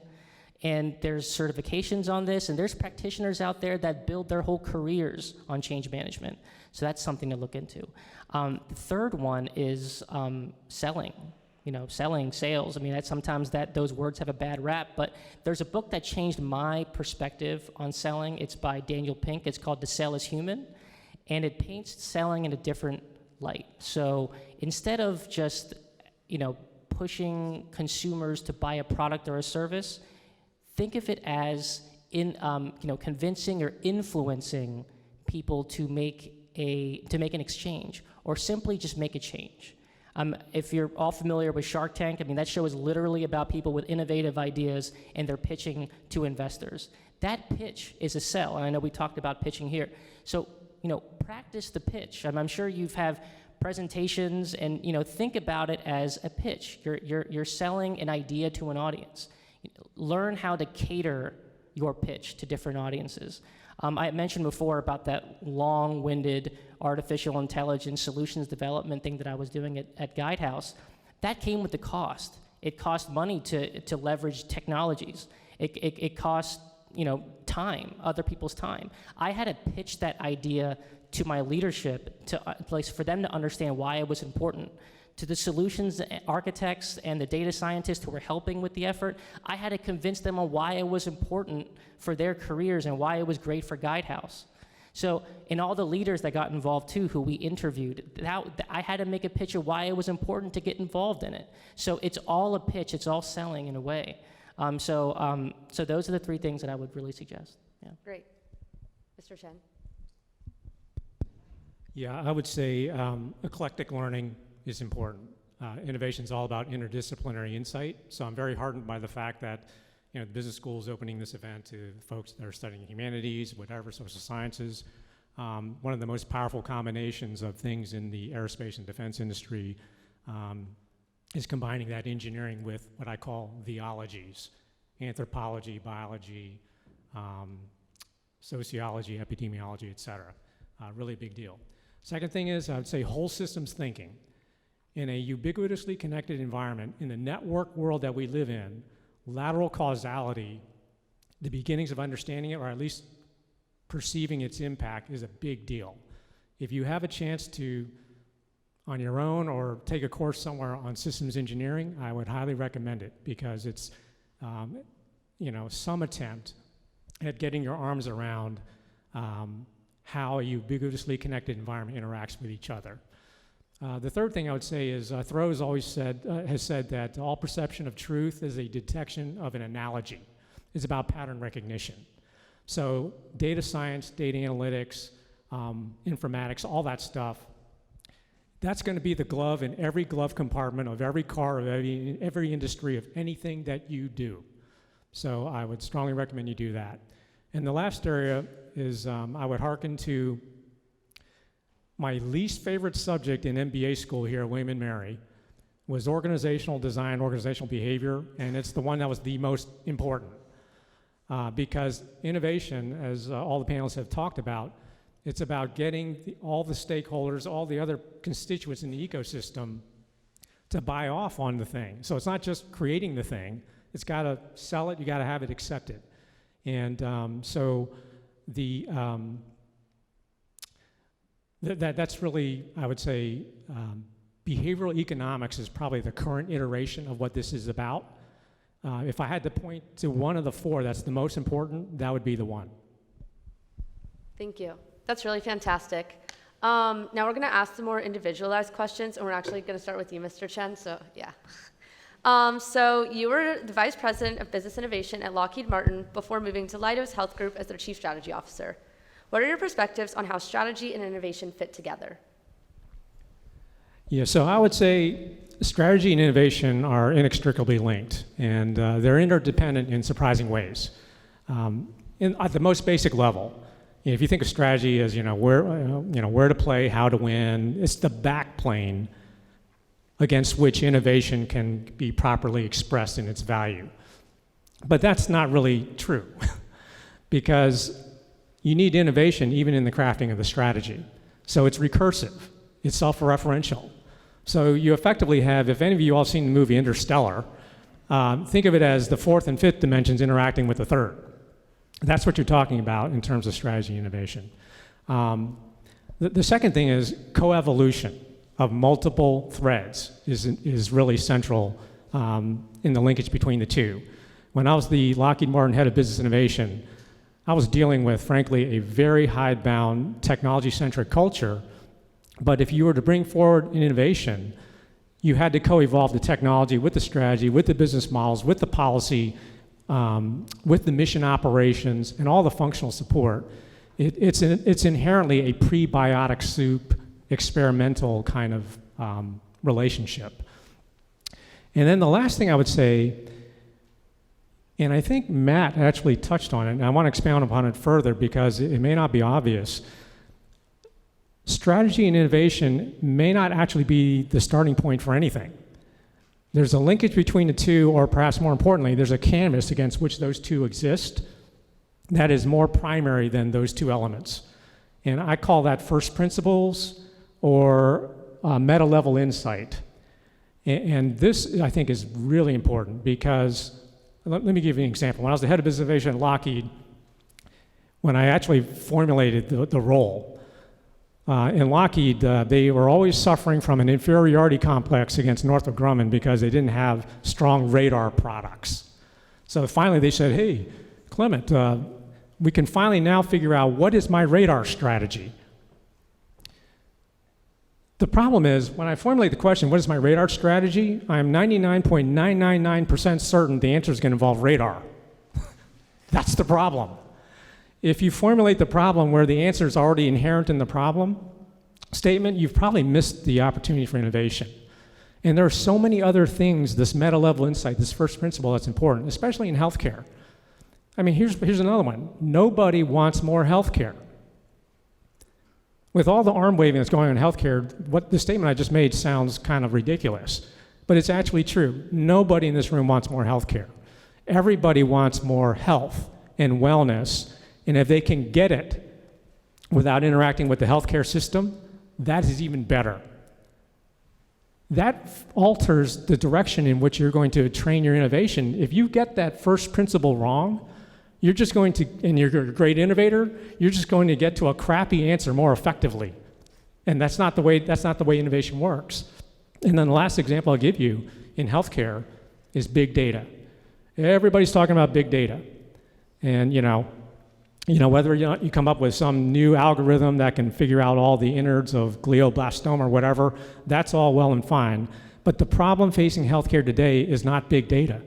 And there's certifications on this, and there's practitioners out there that build their whole careers on change management. So that's something to look into. The third one is selling. Selling, sales. I mean, sometimes those words have a bad rap, but there's a book that changed my perspective on selling. It's by Daniel Pink. It's called The Sell is Human. And it paints selling in a different light. So instead of just, pushing consumers to buy a product or a service, think of it as convincing or influencing people to make an exchange, or simply just make a change. If you're all familiar with Shark Tank, that show is literally about people with innovative ideas and they're pitching to investors. That pitch is a sell, and I know we talked about pitching here. So practice the pitch. I'm sure you've have presentations, and think about it as a pitch. You're selling an idea to an audience. Learn how to cater your pitch to different audiences. I mentioned before about that long-winded artificial intelligence solutions development thing that I was doing at Guidehouse. That came with the cost. It cost money to leverage technologies. It cost time, other people's time. I had to pitch that idea to my leadership for them to understand why it was important. To the solutions architects and the data scientists who were helping with the effort, I had to convince them on why it was important for their careers and why it was great for Guidehouse. So, and all the leaders that got involved too, who we interviewed, I had to make a pitch of why it was important to get involved in it. So it's all a pitch, it's all selling in a way. So those are the three things that I would really suggest. Yeah. Great. Mr. Chen? Yeah, I would say eclectic learning is important. Innovation is all about interdisciplinary insight. So I'm very heartened by the fact that the business school is opening this event to folks that are studying humanities, whatever, social sciences. One of the most powerful combinations of things in the aerospace and defense industry is combining that engineering with what I call theologies: anthropology, biology, sociology, epidemiology, et cetera. Really big deal. Second thing is, I would say whole systems thinking. In a ubiquitously connected environment, in the network world that we live in, lateral causality, the beginnings of understanding it, or at least perceiving its impact, is a big deal. If you have a chance to, on your own, or take a course somewhere on systems engineering, I would highly recommend it, because it's some attempt at getting your arms around how a ubiquitously connected environment interacts with each other. The third thing I would say is Thoreau has said that all perception of truth is a detection of an analogy. It's about pattern recognition. So data science, data analytics, informatics, all that stuff, that's going to be the glove in every glove compartment of every car, of every industry, of anything that you do. So I would strongly recommend you do that. And the last area is I would hearken to my least favorite subject in MBA school here at William & Mary was organizational design, organizational behavior, and it's the one that was the most important. Because innovation, as all the panelists have talked about, it's about getting all the stakeholders, all the other constituents in the ecosystem to buy off on the thing. So it's not just creating the thing, it's got to sell it, you got to have it accepted. And so that's really, I would say, behavioral economics is probably the current iteration of what this is about. If I had to point to one of the four that's the most important, that would be the one. Thank you. That's really fantastic. Now we're going to ask some more individualized questions, and we're actually going to start with you, Mr. Chen. So, yeah. So you were the Vice President of Business Innovation at Lockheed Martin before moving to Leidos Health Group as their Chief Strategy Officer. What are your perspectives on how strategy and innovation fit together? Yeah, so I would say strategy and innovation are inextricably linked, and they're interdependent in surprising ways. At the most basic level, if you think of strategy as where to play, how to win, it's the backplane against which innovation can be properly expressed in its value. But that's not really true, because you need innovation even in the crafting of the strategy. So it's recursive, it's self-referential. So you effectively have, if any of you all seen the movie Interstellar, think of it as the fourth and fifth dimensions interacting with the third. That's what you're talking about in terms of strategy and innovation. The second thing is coevolution of multiple threads is really central in the linkage between the two. When I was the Lockheed Martin head of business innovation, I was dealing with, frankly, a very hidebound, technology-centric culture. But if you were to bring forward an innovation, you had to co-evolve the technology with the strategy, with the business models, with the policy, with the mission operations, and all the functional support. It's inherently a prebiotic soup, experimental kind of relationship. And then the last thing I would say, and I think Matt actually touched on it, and I want to expound upon it further because it may not be obvious. strategy and innovation may not actually be the starting point for anything. There's a linkage between the two, or perhaps more importantly, there's a canvas against which those two exist that is more primary than those two elements. And I call that first principles or meta-level insight. And this, I think, is really important because, let me give you an example. When I was the head of business innovation at Lockheed, when I actually formulated the role, in Lockheed, they were always suffering from an inferiority complex against Northrop Grumman because they didn't have strong radar products. So finally they said, hey, Clement, we can finally now figure out what is my radar strategy. The problem is, when I formulate the question, what is my radar strategy, I am 99.999% certain the answer is going to involve radar. That's the problem. If you formulate the problem where the answer is already inherent in the problem statement, you've probably missed the opportunity for innovation. And there are so many other things, this meta-level insight, this first principle, that's important, especially in healthcare. I mean, here's another one. Nobody wants more healthcare. With all the arm waving that's going on in healthcare, what the statement I just made sounds kind of ridiculous, but it's actually true. Nobody in this room wants more healthcare. Everybody wants more health and wellness, and if they can get it without interacting with the healthcare system, that is even better. That alters the direction in which you're going to train your innovation. If you get that first principle wrong, you're just going to, and you're a great innovator, you're just going to get to a crappy answer more effectively. And that's not the way innovation works. And then the last example I'll give you in healthcare is big data. Everybody's talking about big data. And whether you come up with some new algorithm that can figure out all the innards of glioblastoma or whatever, that's all well and fine. But the problem facing healthcare today is not big data.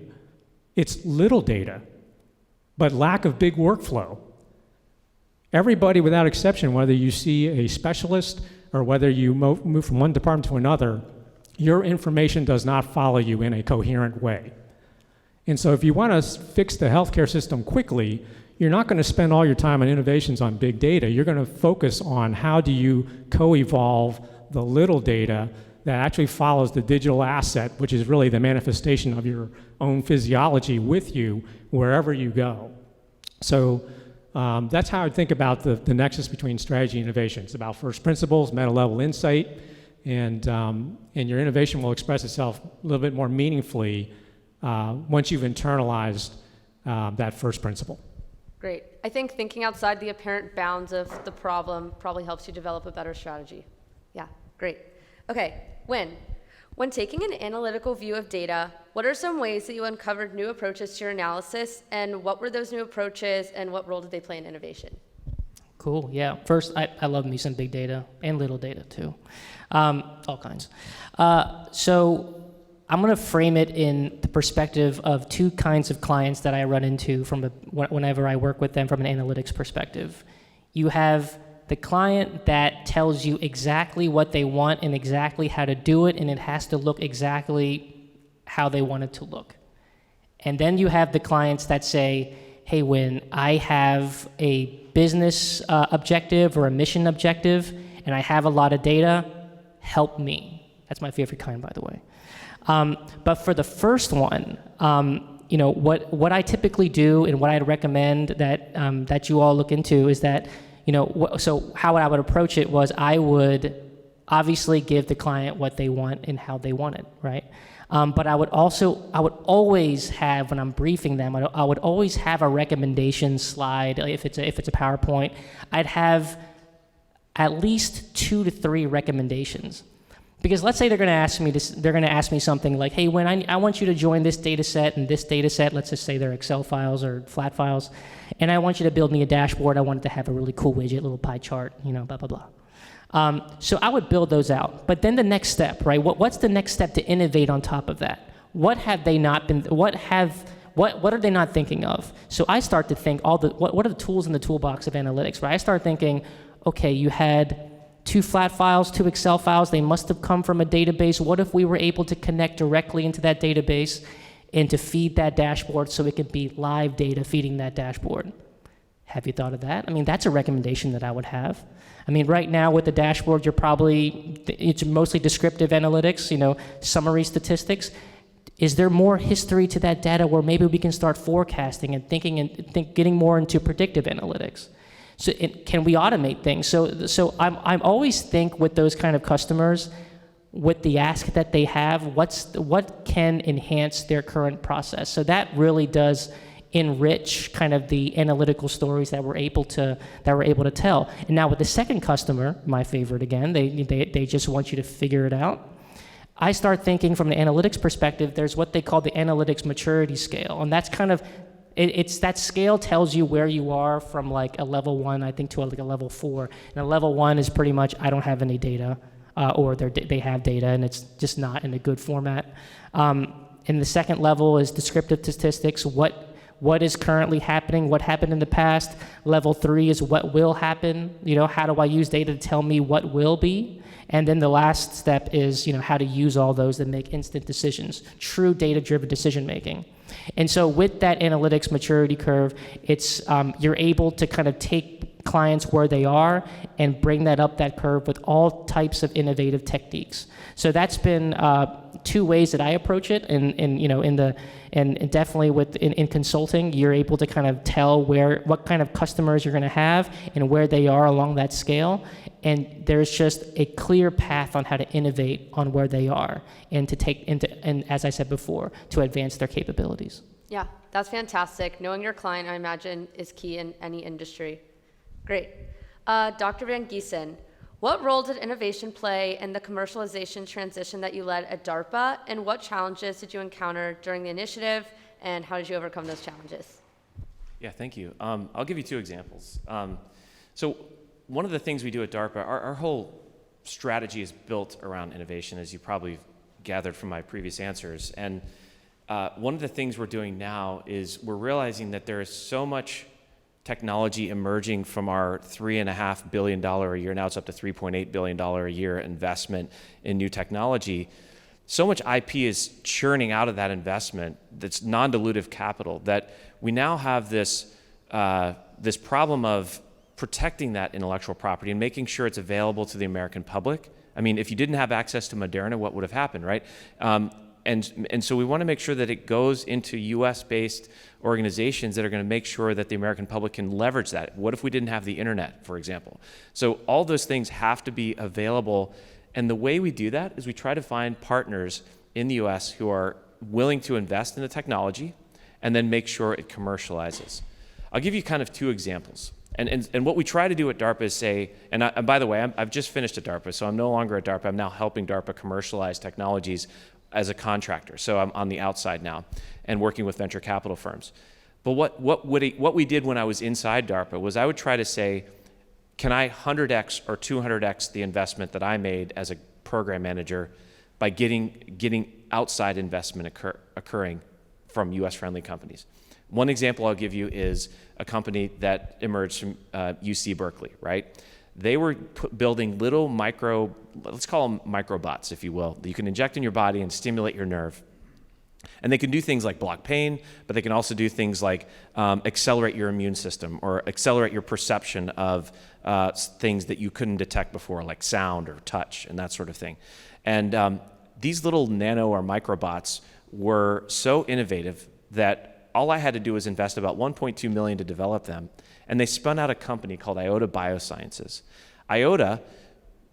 It's little data, but lack of big workflow. Everybody without exception, whether you see a specialist or whether you move from one department to another, your information does not follow you in a coherent way. And so if you want to fix the healthcare system quickly, you're not going to spend all your time on innovations on big data. You're going to focus on how do you co-evolve the little data that actually follows the digital asset, which is really the manifestation of your own physiology with you wherever you go. So that's how I think about the nexus between strategy and innovation. It's about first principles, meta-level insight, and your innovation will express itself a little bit more meaningfully once you've internalized that first principle. Great. I think thinking outside the apparent bounds of the problem probably helps you develop a better strategy. Yeah, great. Okay, Wynn, when taking an analytical view of data, what are some ways that you uncovered new approaches to your analysis, and what were those new approaches, and what role did they play in innovation? Cool, yeah. First, I love me some big data and little data too, all kinds. So I'm going to frame it in the perspective of two kinds of clients that I run into whenever I work with them from an analytics perspective. You have the client that tells you exactly what they want and exactly how to do it, and it has to look exactly how they want it to look. And then you have the clients that say, hey, Wynn, I have a business objective or a mission objective, and I have a lot of data, help me. That's my favorite kind, by the way. But for the first one, what I typically do and what I'd recommend that you all look into is that, so how I would approach it was I would obviously give the client what they want and how they want it, right? But I would always have, when I'm briefing them, I would always have a recommendation slide. If it's a PowerPoint, I'd have at least 2 to 3 recommendations. Because let's say they're going to ask me something like, hey, Wynn, I want you to join this data set and this data set. Let's just say they're Excel files or flat files. And I want you to build me a dashboard. I want it to have a really cool widget, little pie chart, blah, blah, blah. So I would build those out. But then the next step, right? What's the next step to innovate on top of that? What are they not thinking of? So I start to think what are the tools in the toolbox of analytics, right? I start thinking, okay, you had 2 flat files, 2 Excel files, they must have come from a database. What if we were able to connect directly into that database and to feed that dashboard so it could be live data feeding that dashboard? Have you thought of that? I mean, that's a recommendation that I would have. I mean, right now with the dashboard, it's mostly descriptive analytics, summary statistics. Is there more history to that data where maybe we can start forecasting and getting more into predictive analytics? So can we automate things? So I'm always think with those kind of customers, with the ask that they have, what can enhance their current process? So that really does enrich kind of the analytical stories that we're able to tell. And now with the second customer, my favorite again, they just want you to figure it out. I start thinking from the analytics perspective, there's what they call the analytics maturity scale. And that's kind of, it's that scale tells you where you are from like a level 1, I think, to like a level 4. And a level 1 is pretty much, I don't have any data, or they have data and it's just not in a good format. And the second level is descriptive statistics, what is currently happening, what happened in the past. Level 3 is what will happen, how do I use data to tell me what will be? And then the last step is, how to use all those and make instant decisions, true data-driven decision making. And so with that analytics maturity curve, it's you're able to kind of take clients where they are and bring that up that curve with all types of innovative techniques. So that's been 2 ways that I approach it, and definitely in consulting, you're able to kind of tell what kind of customers you're going to have and where they are along that scale, and there's just a clear path on how to innovate on where they are and and as I said before, to advance their capabilities. Yeah, that's fantastic. Knowing your client, I imagine, is key in any industry. Great. Dr. Van Gieson, what role did innovation play in the commercialization transition that you led at DARPA, and what challenges did you encounter during the initiative, and how did you overcome those challenges? Yeah, thank you. I'll give you 2 examples. So one of the things we do at DARPA, our whole strategy is built around innovation, as you probably gathered from my previous answers. And one of the things we're doing now is we're realizing that there is so much technology emerging from our $3.5 billion a year, now it's up to $3.8 billion a year investment in new technology. So much IP is churning out of that investment that's non-dilutive capital that we now have this problem of protecting that intellectual property and making sure it's available to the American public. I mean, if you didn't have access to Moderna, what would have happened, right? And so we want to make sure that it goes into US-based organizations that are going to make sure that the American public can leverage that. What if we didn't have the internet, for example? So all those things have to be available. And the way we do that is we try to find partners in the US who are willing to invest in the technology and then make sure it commercializes. I'll give you kind of 2 examples. And what we try to do at DARPA is say, and by the way, I've just finished at DARPA, so I'm no longer at DARPA. I'm now helping DARPA commercialize technologies as a contractor. So I'm on the outside now and working with venture capital firms. But what we did when I was inside DARPA was I would try to say, can I 100x or 200x the investment that I made as a program manager by getting outside investment occurring from US-friendly companies? One example I'll give you is a company that emerged from UC Berkeley, right? They were building little let's call them microbots, if you will, that you can inject in your body and stimulate your nerve. And they can do things like block pain, but they can also do things like accelerate your immune system or accelerate your perception of things that you couldn't detect before, like sound or touch and that sort of thing. And these little nano or microbots were so innovative that all I had to do was invest about $1.2 million to develop them. And they spun out a company called IOTA Biosciences. IOTA,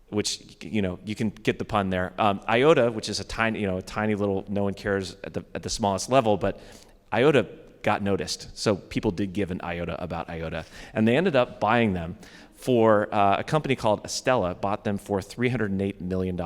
which, you can get the pun there. IOTA, which is a tiny little, no one cares at the smallest level, but IOTA got noticed. So people did give an iota about IOTA. And they ended up buying them for a company called Estella, bought them for $308 million,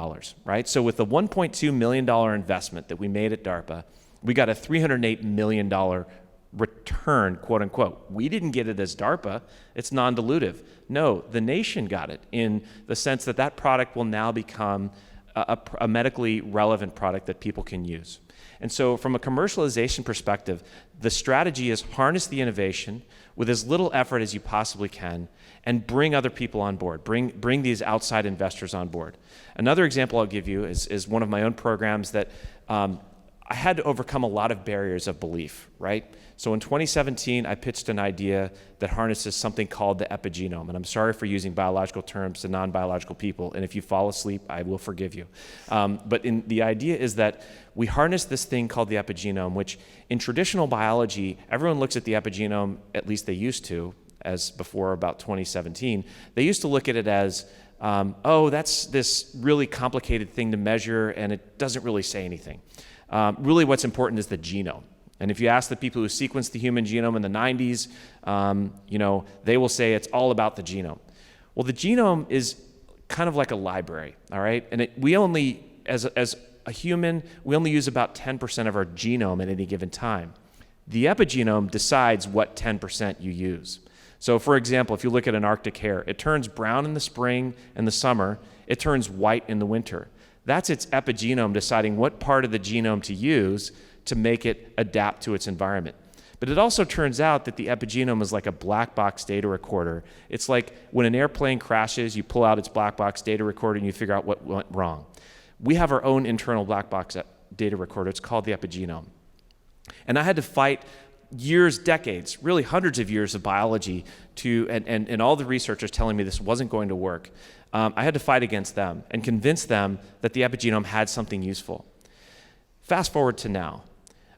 right? So with the $1.2 million investment that we made at DARPA, we got a $308 million return, quote unquote. We didn't get it as DARPA, it's non-dilutive. No, the nation got it in the sense that that product will now become a medically relevant product that people can use. And so from a commercialization perspective, the strategy is harness the innovation with as little effort as you possibly can and bring other people on board, bring these outside investors on board. Another example I'll give you is one of my own programs that I had to overcome a lot of barriers of belief, right? So in 2017, I pitched an idea that harnesses something called the epigenome. And I'm sorry for using biological terms to non-biological people. And if you fall asleep, I will forgive you. But the idea is that we harness this thing called the epigenome, which in traditional biology, everyone looks at the epigenome, at least they used to, as before about 2017. They used to look at it as, oh, that's this really complicated thing to measure, and it doesn't really say anything. Really what's important is the genome. And if you ask the people who sequenced the human genome in the 90s, they will say it's all about the genome. Well, the genome is kind of like a library, all right? And we only, as a human, we only use about 10% of our genome at any given time. The epigenome decides what 10% you use. So for example, if you look at an Arctic hare, it turns brown in the spring and the summer, it turns white in the winter. That's its epigenome deciding what part of the genome to use to make it adapt to its environment. But it also turns out that the epigenome is like a black box data recorder. It's like when an airplane crashes, you pull out its black box data recorder and you figure out what went wrong. We have our own internal black box data recorder. It's called the epigenome. And I had to fight years, decades, really hundreds of years of biology and all the researchers telling me this wasn't going to work. I had to fight against them and convince them that the epigenome had something useful. Fast forward to now.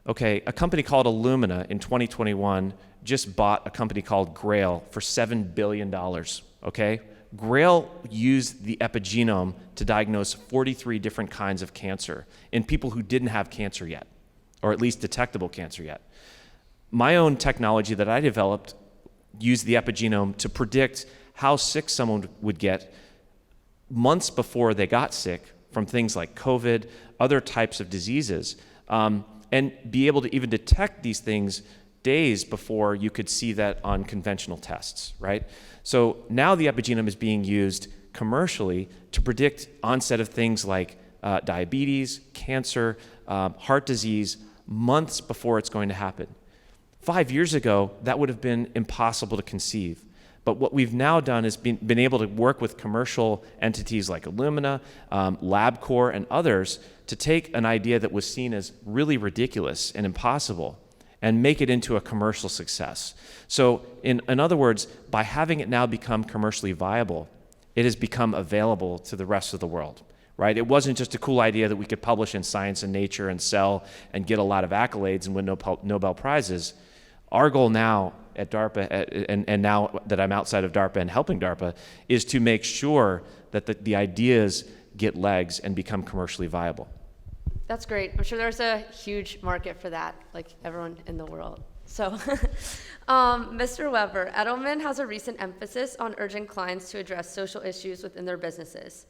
Okay, a company called Illumina in 2021 just bought a company called Grail for $7 billion, okay? Grail used the epigenome to diagnose 43 different kinds of cancer in people who didn't have cancer yet, or at least detectable cancer yet. My own technology that I developed used the epigenome to predict how sick someone would get months before they got sick from things like COVID, other types of diseases, and be able to even detect these things days before you could see that on conventional tests, right? So now the epigenome is being used commercially to predict onset of things like diabetes, cancer, heart disease, months before it's going to happen. 5 years ago, that would have been impossible to conceive. But what we've now done is been able to work with commercial entities like Illumina, LabCorp, and others to take an idea that was seen as really ridiculous and impossible and make it into a commercial success. So in other words, by having it now become commercially viable, it has become available to the rest of the world, right? It wasn't just a cool idea that we could publish in Science and Nature and sell and get a lot of accolades and win Nobel Prizes. Our goal now at DARPA, and now that I'm outside of DARPA and helping DARPA, is to make sure that the ideas get legs and become commercially viable. That's great. I'm sure there's a huge market for that, like everyone in the world. So, Mr. Weber, Edelman has a recent emphasis on urging clients to address social issues within their businesses.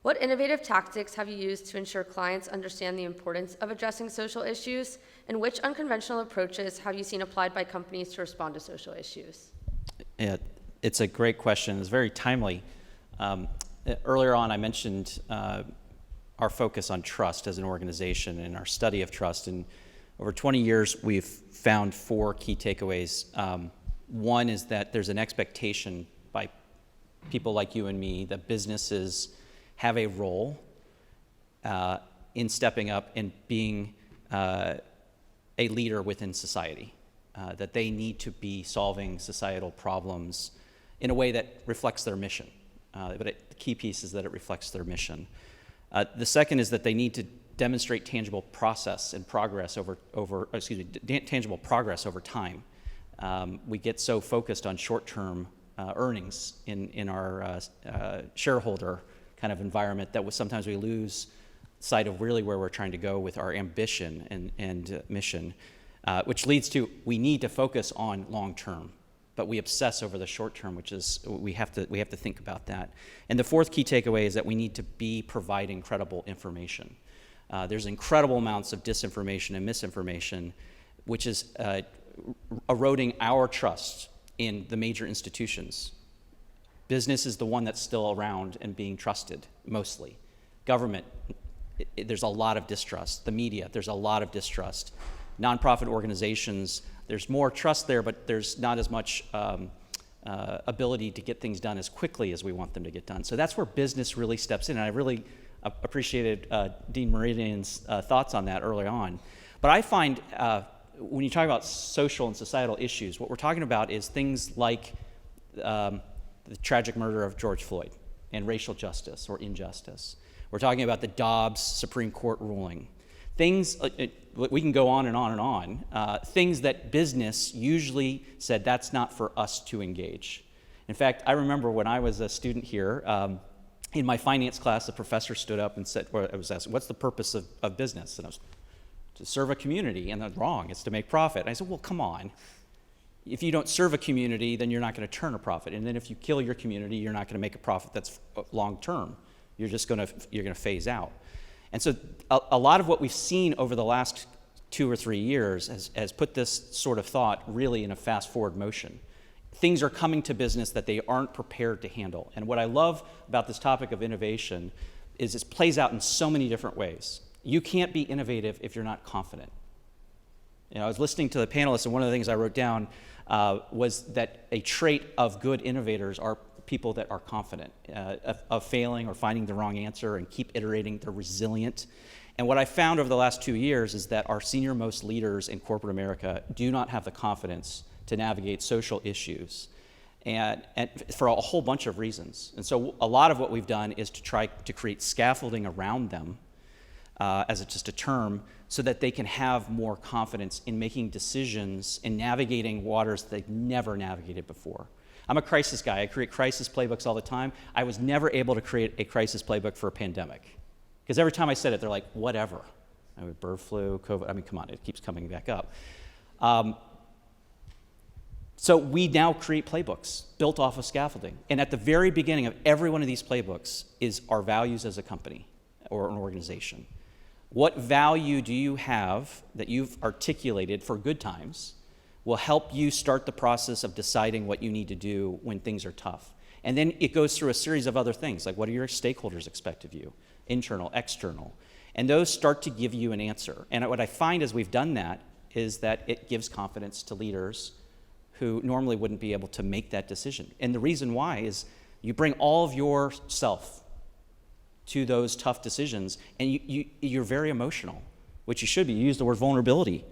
What innovative tactics have you used to ensure clients understand the importance of addressing social issues, and which unconventional approaches have you seen applied by companies to respond to social issues? Yeah, it's a great question. It's very timely. Earlier on, I mentioned our focus on trust as an organization and our study of trust. And over 20 years, we've found 4 key takeaways. One is that there's an expectation by people like you and me that businesses have a role in stepping up and being a leader within society, that they need to be solving societal problems in a way that reflects their mission. But the key piece is that it reflects their mission. The second is that they need to demonstrate tangible process and progress tangible progress over time. We get so focused on short-term earnings in our shareholder kind of environment that sometimes we lose sight of really where we're trying to go with our ambition and mission, which leads to we need to focus on long-term, but we obsess over the short-term, which is we have to think about that. And the fourth key takeaway is that we need to be providing credible information. There's incredible amounts of disinformation and misinformation, which is eroding our trust in the major institutions. Business is the one that's still around and being trusted, mostly. Government, there's a lot of distrust. The media, there's a lot of distrust. Nonprofit organizations, there's more trust there, but there's not as much ability to get things done as quickly as we want them to get done. So that's where business really steps in, and I really appreciated Dean Mooradian's thoughts on that early on. But I find when you talk about social and societal issues, what we're talking about is things like the tragic murder of George Floyd and racial justice or injustice. We're talking about the Dobbs Supreme Court ruling. Things, we can go on and on and on, things that business usually said that's not for us to engage. In fact, I remember when I was a student here, in my finance class, the professor stood up and said, I was asked, what's the purpose of business? And I was, to serve a community, and that's wrong, it's to make profit. And I said, well, come on. If you don't serve a community, then you're not going to turn a profit. And then if you kill your community, you're not going to make a profit that's long term. You're going to phase out. And so a lot of what we've seen over the last 2 or 3 years has put this sort of thought really in a fast forward motion. Things are coming to business that they aren't prepared to handle. And what I love about this topic of innovation is it plays out in so many different ways. You can't be innovative if you're not confident. You know, I was listening to the panelists, and one of the things I wrote down was that a trait of good innovators are people that are confident of failing or finding the wrong answer and keep iterating. They're resilient. And what I found over the last 2 years is that our senior-most leaders in corporate America do not have the confidence to navigate social issues, and for a whole bunch of reasons. And so a lot of what we've done is to try to create scaffolding around them, as just a term, so that they can have more confidence in making decisions and navigating waters they've never navigated before. I'm a crisis guy. I create crisis playbooks all the time. I was never able to create a crisis playbook for a pandemic, because every time I said it, they're like, whatever. I mean, bird flu, COVID, I mean, come on, it keeps coming back up. So we now create playbooks built off of scaffolding. And at the very beginning of every one of these playbooks is our values as a company or an organization. What value do you have that you've articulated for good times will help you start the process of deciding what you need to do when things are tough. And then it goes through a series of other things, like what do your stakeholders expect of you, internal, external. And those start to give you an answer. And what I find as we've done that is that it gives confidence to leaders who normally wouldn't be able to make that decision. And the reason why is you bring all of yourself to those tough decisions, and you're very emotional, which you should be. You use the word vulnerability.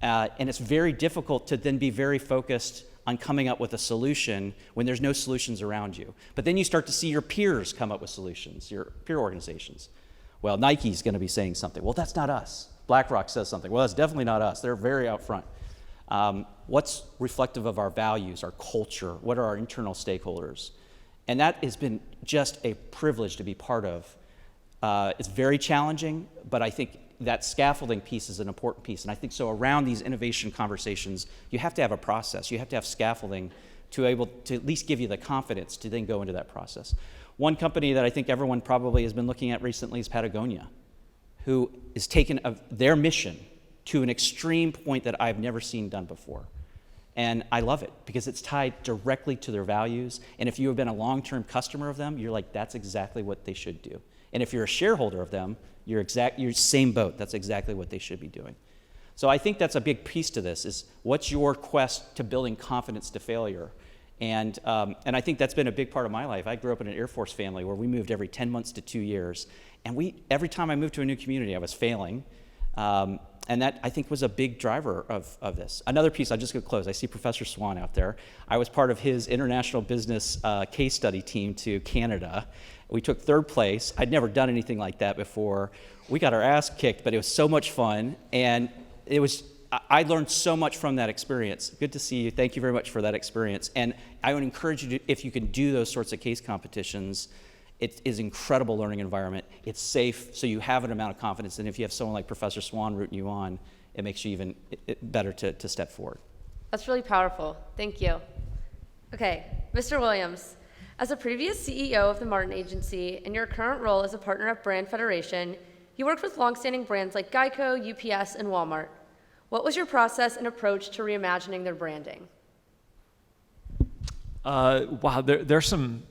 And it's very difficult to then be very focused on coming up with a solution when there's no solutions around you. But then you start to see your peers come up with solutions, your peer organizations. Well, Nike's going to be saying something. Well, that's not us. BlackRock says something. Well, that's definitely not us. They're very out front. What's reflective of our values, our culture? What are our internal stakeholders? And that has been just a privilege to be part of. It's very challenging, but I think that scaffolding piece is an important piece. And I think so around these innovation conversations, you have to have a process. You have to have scaffolding to able to at least give you the confidence to then go into that process. One company that I think everyone probably has been looking at recently is Patagonia, who is taken their mission to an extreme point that I've never seen done before. And I love it because it's tied directly to their values. And if you have been a long-term customer of them, you're like, that's exactly what they should do. And if you're a shareholder of them, you're same boat. That's exactly what they should be doing. So I think that's a big piece to this is what's your quest to building confidence to failure? And I think that's been a big part of my life. I grew up in an Air Force family where we moved every 10 months to 2 years. And every time I moved to a new community, I was failing. And that, I think, was a big driver of this. Another piece, I'm just going to close. I see Professor Swan out there. I was part of his international business case study team to Canada. We took 3rd place. I'd never done anything like that before. We got our ass kicked, but it was so much fun. And I learned so much from that experience. Good to see you. Thank you very much for that experience. And I would encourage you to, if you can do those sorts of case competitions, it is an incredible learning environment. It's safe, so you have an amount of confidence. And if you have someone like Professor Swan rooting you on, it makes you even better to step forward. That's really powerful. Thank you. Okay, Mr. Williams, as a previous CEO of the Martin Agency and your current role as a partner at Brand Federation, you worked with longstanding brands like Geico, UPS, and Walmart. What was your process and approach to reimagining their branding? Wow, there's some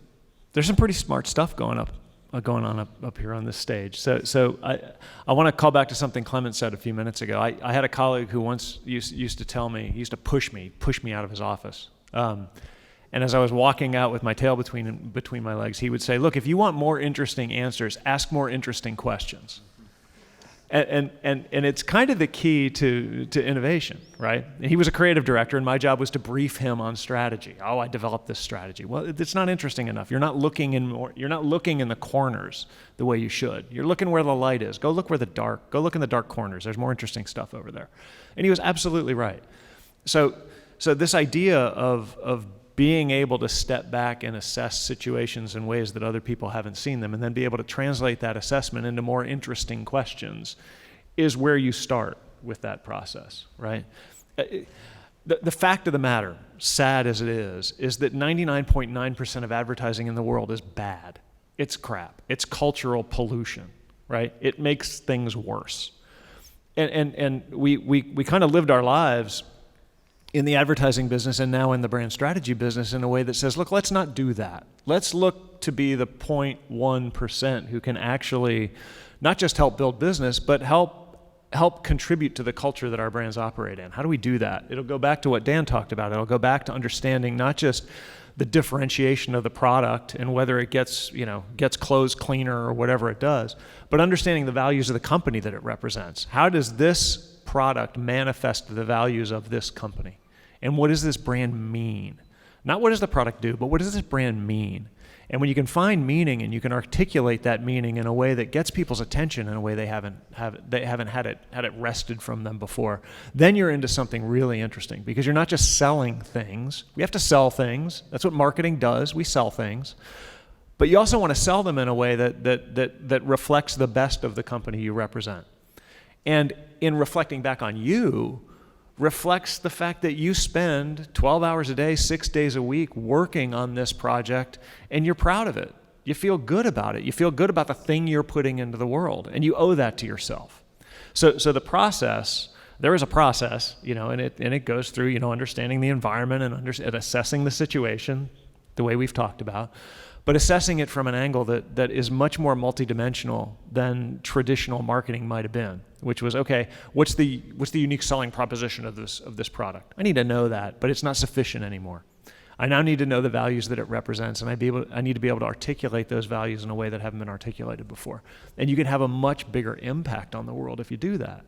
pretty smart stuff going on up here on this stage. So I want to call back to something Clement said a few minutes ago. I had a colleague who once used to tell me, he used to push me out of his office. And as I was walking out with my tail between my legs, he would say, look, if you want more interesting answers, ask more interesting questions. And it's kind of the key to innovation, right? And he was a creative director, and my job was to brief him on strategy. Oh, I developed this strategy. Well, it's not interesting enough. You're not looking in the corners the way you should. You're looking where the light is. Go look in the dark corners. There's more interesting stuff over there. And he was absolutely right. So this idea of being able to step back and assess situations in ways that other people haven't seen them, and then be able to translate that assessment into more interesting questions, is where you start with that process, right? The fact of the matter, sad as it is that 99.9% of advertising in the world is bad. It's crap. It's cultural pollution, right? It makes things worse. And we kind of lived our lives in the advertising business and now in the brand strategy business in a way that says, look, let's not do that. Let's look to be the 0.1% who can actually not just help build business, but help contribute to the culture that our brands operate in. How do we do that? It'll go back to what Dan talked about. It'll go back to understanding not just the differentiation of the product and whether it gets clothes cleaner or whatever it does, but understanding the values of the company that it represents. How does this product manifest the values of this company? And what does this brand mean? Not what does the product do, but what does this brand mean? And when you can find meaning and you can articulate that meaning in a way that gets people's attention in a way they haven't had it wrested from them before, then you're into something really interesting, because you're not just selling things. We have to sell things. That's what marketing does. We sell things. But you also want to sell them in a way that reflects the best of the company you represent. And in reflecting back on you, reflects the fact that you spend 12 hours a day, 6 days a week working on this project, and you're proud of it. You feel good about it. You feel good about the thing you're putting into the world, and you owe that to yourself. So the process, there is a process, and it goes through, understanding the environment and assessing the situation, the way we've talked about, but assessing it from an angle that is much more multidimensional than traditional marketing might have been, which was, okay, what's the unique selling proposition of this product? I need to know that, but it's not sufficient anymore. I now need to know the values that it represents, and I need to be able to articulate those values in a way that haven't been articulated before. And you can have a much bigger impact on the world if you do that.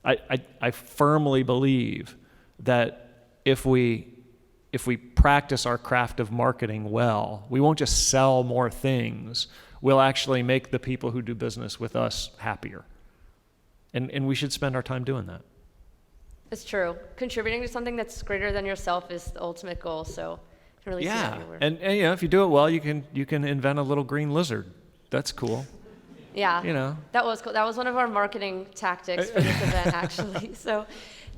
I firmly believe that if we practice our craft of marketing well, we won't just sell more things, we'll actually make the people who do business with us happier. And we should spend our time doing that. It's true. Contributing to something that's greater than yourself is the ultimate goal, so I can really see that anywhere. And if you do it well, you can invent a little green lizard. That's cool. Yeah. That was cool. That was one of our marketing tactics for this event, actually. So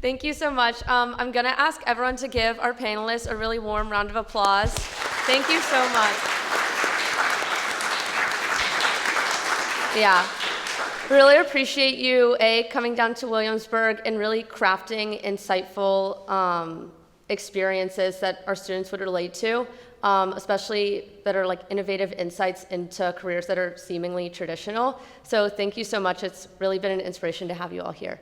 thank you so much. I'm going to ask everyone to give our panelists a really warm round of applause. Thank you so much. Yeah. Really appreciate you, coming down to Williamsburg and really crafting insightful experiences that our students would relate to, especially that are like innovative insights into careers that are seemingly traditional. So thank you so much. It's really been an inspiration to have you all here.